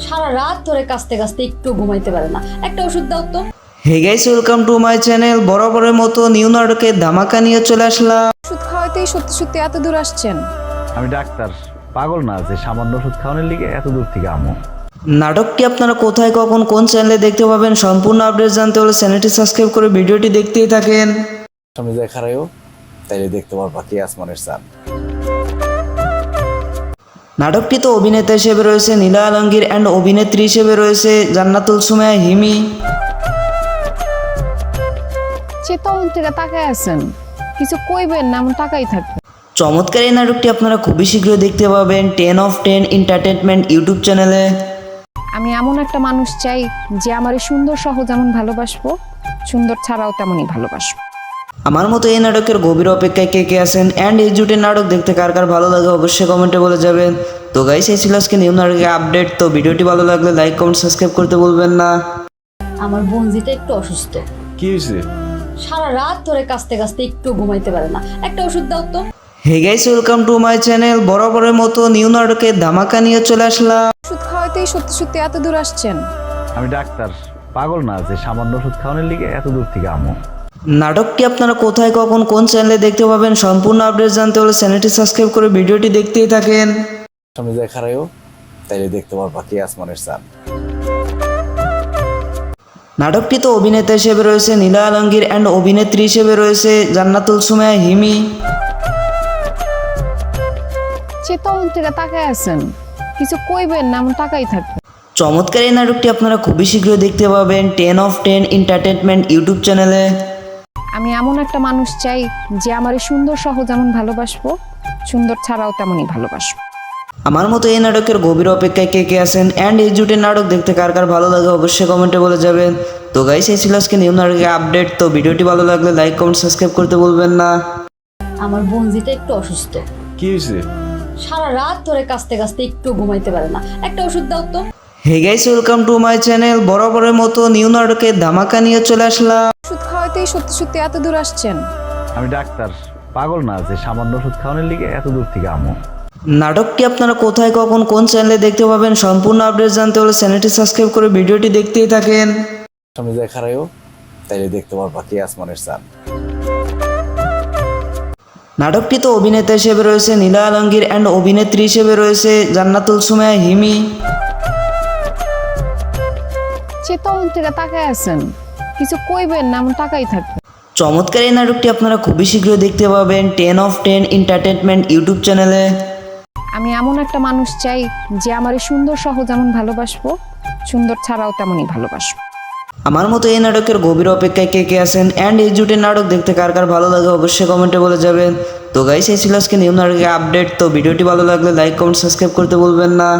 সারা রাত ধরে কাঁচতে কাঁচতে একটু ঘুমাইতে পারে না, একটা ওষুধ দাও তো। Hey guys welcome to my channel. বরাবরের মতো নিউ নাটকের ধামাকা নিয়ে চলে আসলাম। ওষুধ খাওয়াতেই সত্যি সত্যি এত দূর আসছেন? আমি ডাক্তার, পাগল না যে সামান্য ওষুধ খাওয়ানোর লিগে এত দূর থেকে আমো। নাটকটি আপনারা কোথায় কখন কোন চ্যানেলে দেখতে পাবেন সম্পূর্ণ আপডেট জানতে হলে চ্যানেলটি সাবস্ক্রাইব করে ভিডিওটি দেখতেই থাকেন। আমি দেখারাইও তাইলে দেখতে পারবা কে আসমানের চাঁদ। নাটকটিতে অভিনেতা হিসেবে রয়েছে নীলা আলমগীর অ্যান্ড অভিনেত্রী হিসেবে রয়েছে জান্নাতুল সুমাইয়া হিমি। সে তখন থেকে তাকায় আছেন, কিছু কইবেন না, এমন তাকাই থাকবে। চমৎকার এই নাটকটি আপনারা খুবই শীঘ্রই দেখতে পাবেন 10/10 এন্টারটেনমেন্ট ইউটিউব চ্যানেলে। আমি এমন একটা মানুষ চাই যে আমার এই সুন্দর সহ যেমন ভালোবাসবো, সুন্দর ছাড়াও তেমনই ভালোবাসবো। আমার মতো এই নাটকের গভীর অপেক্ষায় কে কে আছেন অ্যান্ড এই জুটের নাটক দেখতে কার কার ভালো লাগে অবশ্যই কমেন্টে বলে যাবেন। তো গাইস এই ছিল আজকে নিউ নাটকের আপডেট। তো ভিডিওটি ভালো লাগলে লাইক কমেন্ট সাবস্ক্রাইব করতে ভুলবেন না। আমার বোনজিটা একটু অসুস্থ, কি হয়েছে? সারা রাত ধরে কাঁচতে কাঁচতে একটু ঘুমাইতে পারে না, একটা ওষুধ দাও তো। Hey guys welcome to my channel. বরাবরের মতো নিউ নাটকের ধামাকা নিয়ে চলে আসলাম। ওষুধ খাওয়াইতেই সত্যি সত্যি এত দূর আসছেন? আমি ডাক্তার, পাগল না যে সামান্য ওষুধ খাওয়ানোর লিগে এত দূর থেকে আমো। নাটকটি আপনারা কোথায় কখন কোন চ্যানেলে দেখতে পাবেন সম্পূর্ণ আপডেট জানতে হলে চ্যানেলটি সাবস্ক্রাইব করে ভিডিওটি দেখতেই থাকেন। সামনে যায় খারাইও, তাইলে দেখতে পারবা কে আসমানের চাঁদ। নাটকটিতে অভিনেতা হিসেবে রয়েছে নীলা আলমগীর অ্যান্ড অভিনেত্রী হিসেবে রয়েছে জান্নাতুল সুমাইয়া হিমি। সে তখন থেকে তাকায় আছেন, কিছু কইবেন না, এমন তাকাই থাকবে। চমৎকার এই নাটকটি আপনারা খুবই শীঘ্রই দেখতে পাবেন 10/10 এন্টারটেনমেন্ট ইউটিউব চ্যানেলে। আমি এমন একটা মানুষ চাই যে আমার এই সুন্দর সহ যেমন ভালোবাসবো, সুন্দর ছাড়াও তেমনই ভালোবাসবো। আমার মতো এই নাটকের গভীর অপেক্ষায় কে কে আছেন অ্যান্ড এই জুটের নাটক দেখতে কার কার ভালো লাগে অবশ্যই কমেন্টে বলে যাবেন। তো গাইস এই ছিল আজকে নিউ নাটকের আপডেট। তো ভিডিওটি ভালো লাগলে লাইক কমেন্ট সাবস্ক্রাইব করতে ভুলবেন না। আমার বোনজিটা একটু অসুস্থ, কি হয়েছে? সারা রাত ধরে কাঁচতে কাঁচতে একটু ঘুমাইতে পারে না, একটা ওষুধ দাও তো। Hey guys welcome to my channel. বরাবরের মতো নিউ নাটকের ধামাকা নিয়ে চলে আসলাম। ওষুধ খাওয়াইতেই সত্যি সত্যি এত দূর আসছেন? আমি ডাক্তার, পাগল না যে সামান্য ওষুধ খাওয়ানোর লিগে এত দূর থেকে আমো। নাটকটি আপনারা কোথায় কখন কোন চ্যানেলে দেখতে পাবেন সম্পূর্ণ আপডেট জানতে হলে চ্যানেলটি সাবস্ক্রাইব করে ভিডিওটি দেখতেই থাকেন। সামনে যায় খারাইও, তাইলে দেখতে পারবা কে আসমানের চাঁদ। নাটকটিতে অভিনেতা হিসেবে রয়েছে নীলা আলমগীর অ্যান্ড অভিনেত্রী হিসেবে রয়েছে জান্নাতুল সুমাইয়া হিমি। সে তখন থেকে তাকায় আছেন, কিছু কইবেন না, এমন তাকাই থাকবে। চমৎকার এই নাটকটি আপনারা খুবই শীঘ্রই দেখতে পাবেন 10/10 এন্টারটেনমেন্ট ইউটিউব চ্যানেলে। আমি এমন একটা মানুষ চাই যে আমার এই সুন্দর সহ যেমন ভালোবাসবো, সুন্দর ছাড়াও তেমনই ভালোবাসবো। আমার মতো এই নাটকের গভীর অপেক্ষায় কে কে আছেন অ্যান্ড এই জুটের নাটক দেখতে কার কার ভালো লাগে অবশ্যই কমেন্টে বলে যাবেন। তো গাইস এই ছিল আজকে নিউ নাটকের আপডেট। তো ভিডিওটি ভালো লাগলে লাইক কমেন্ট সাবস্ক্রাইব করতে ভুলবেন না।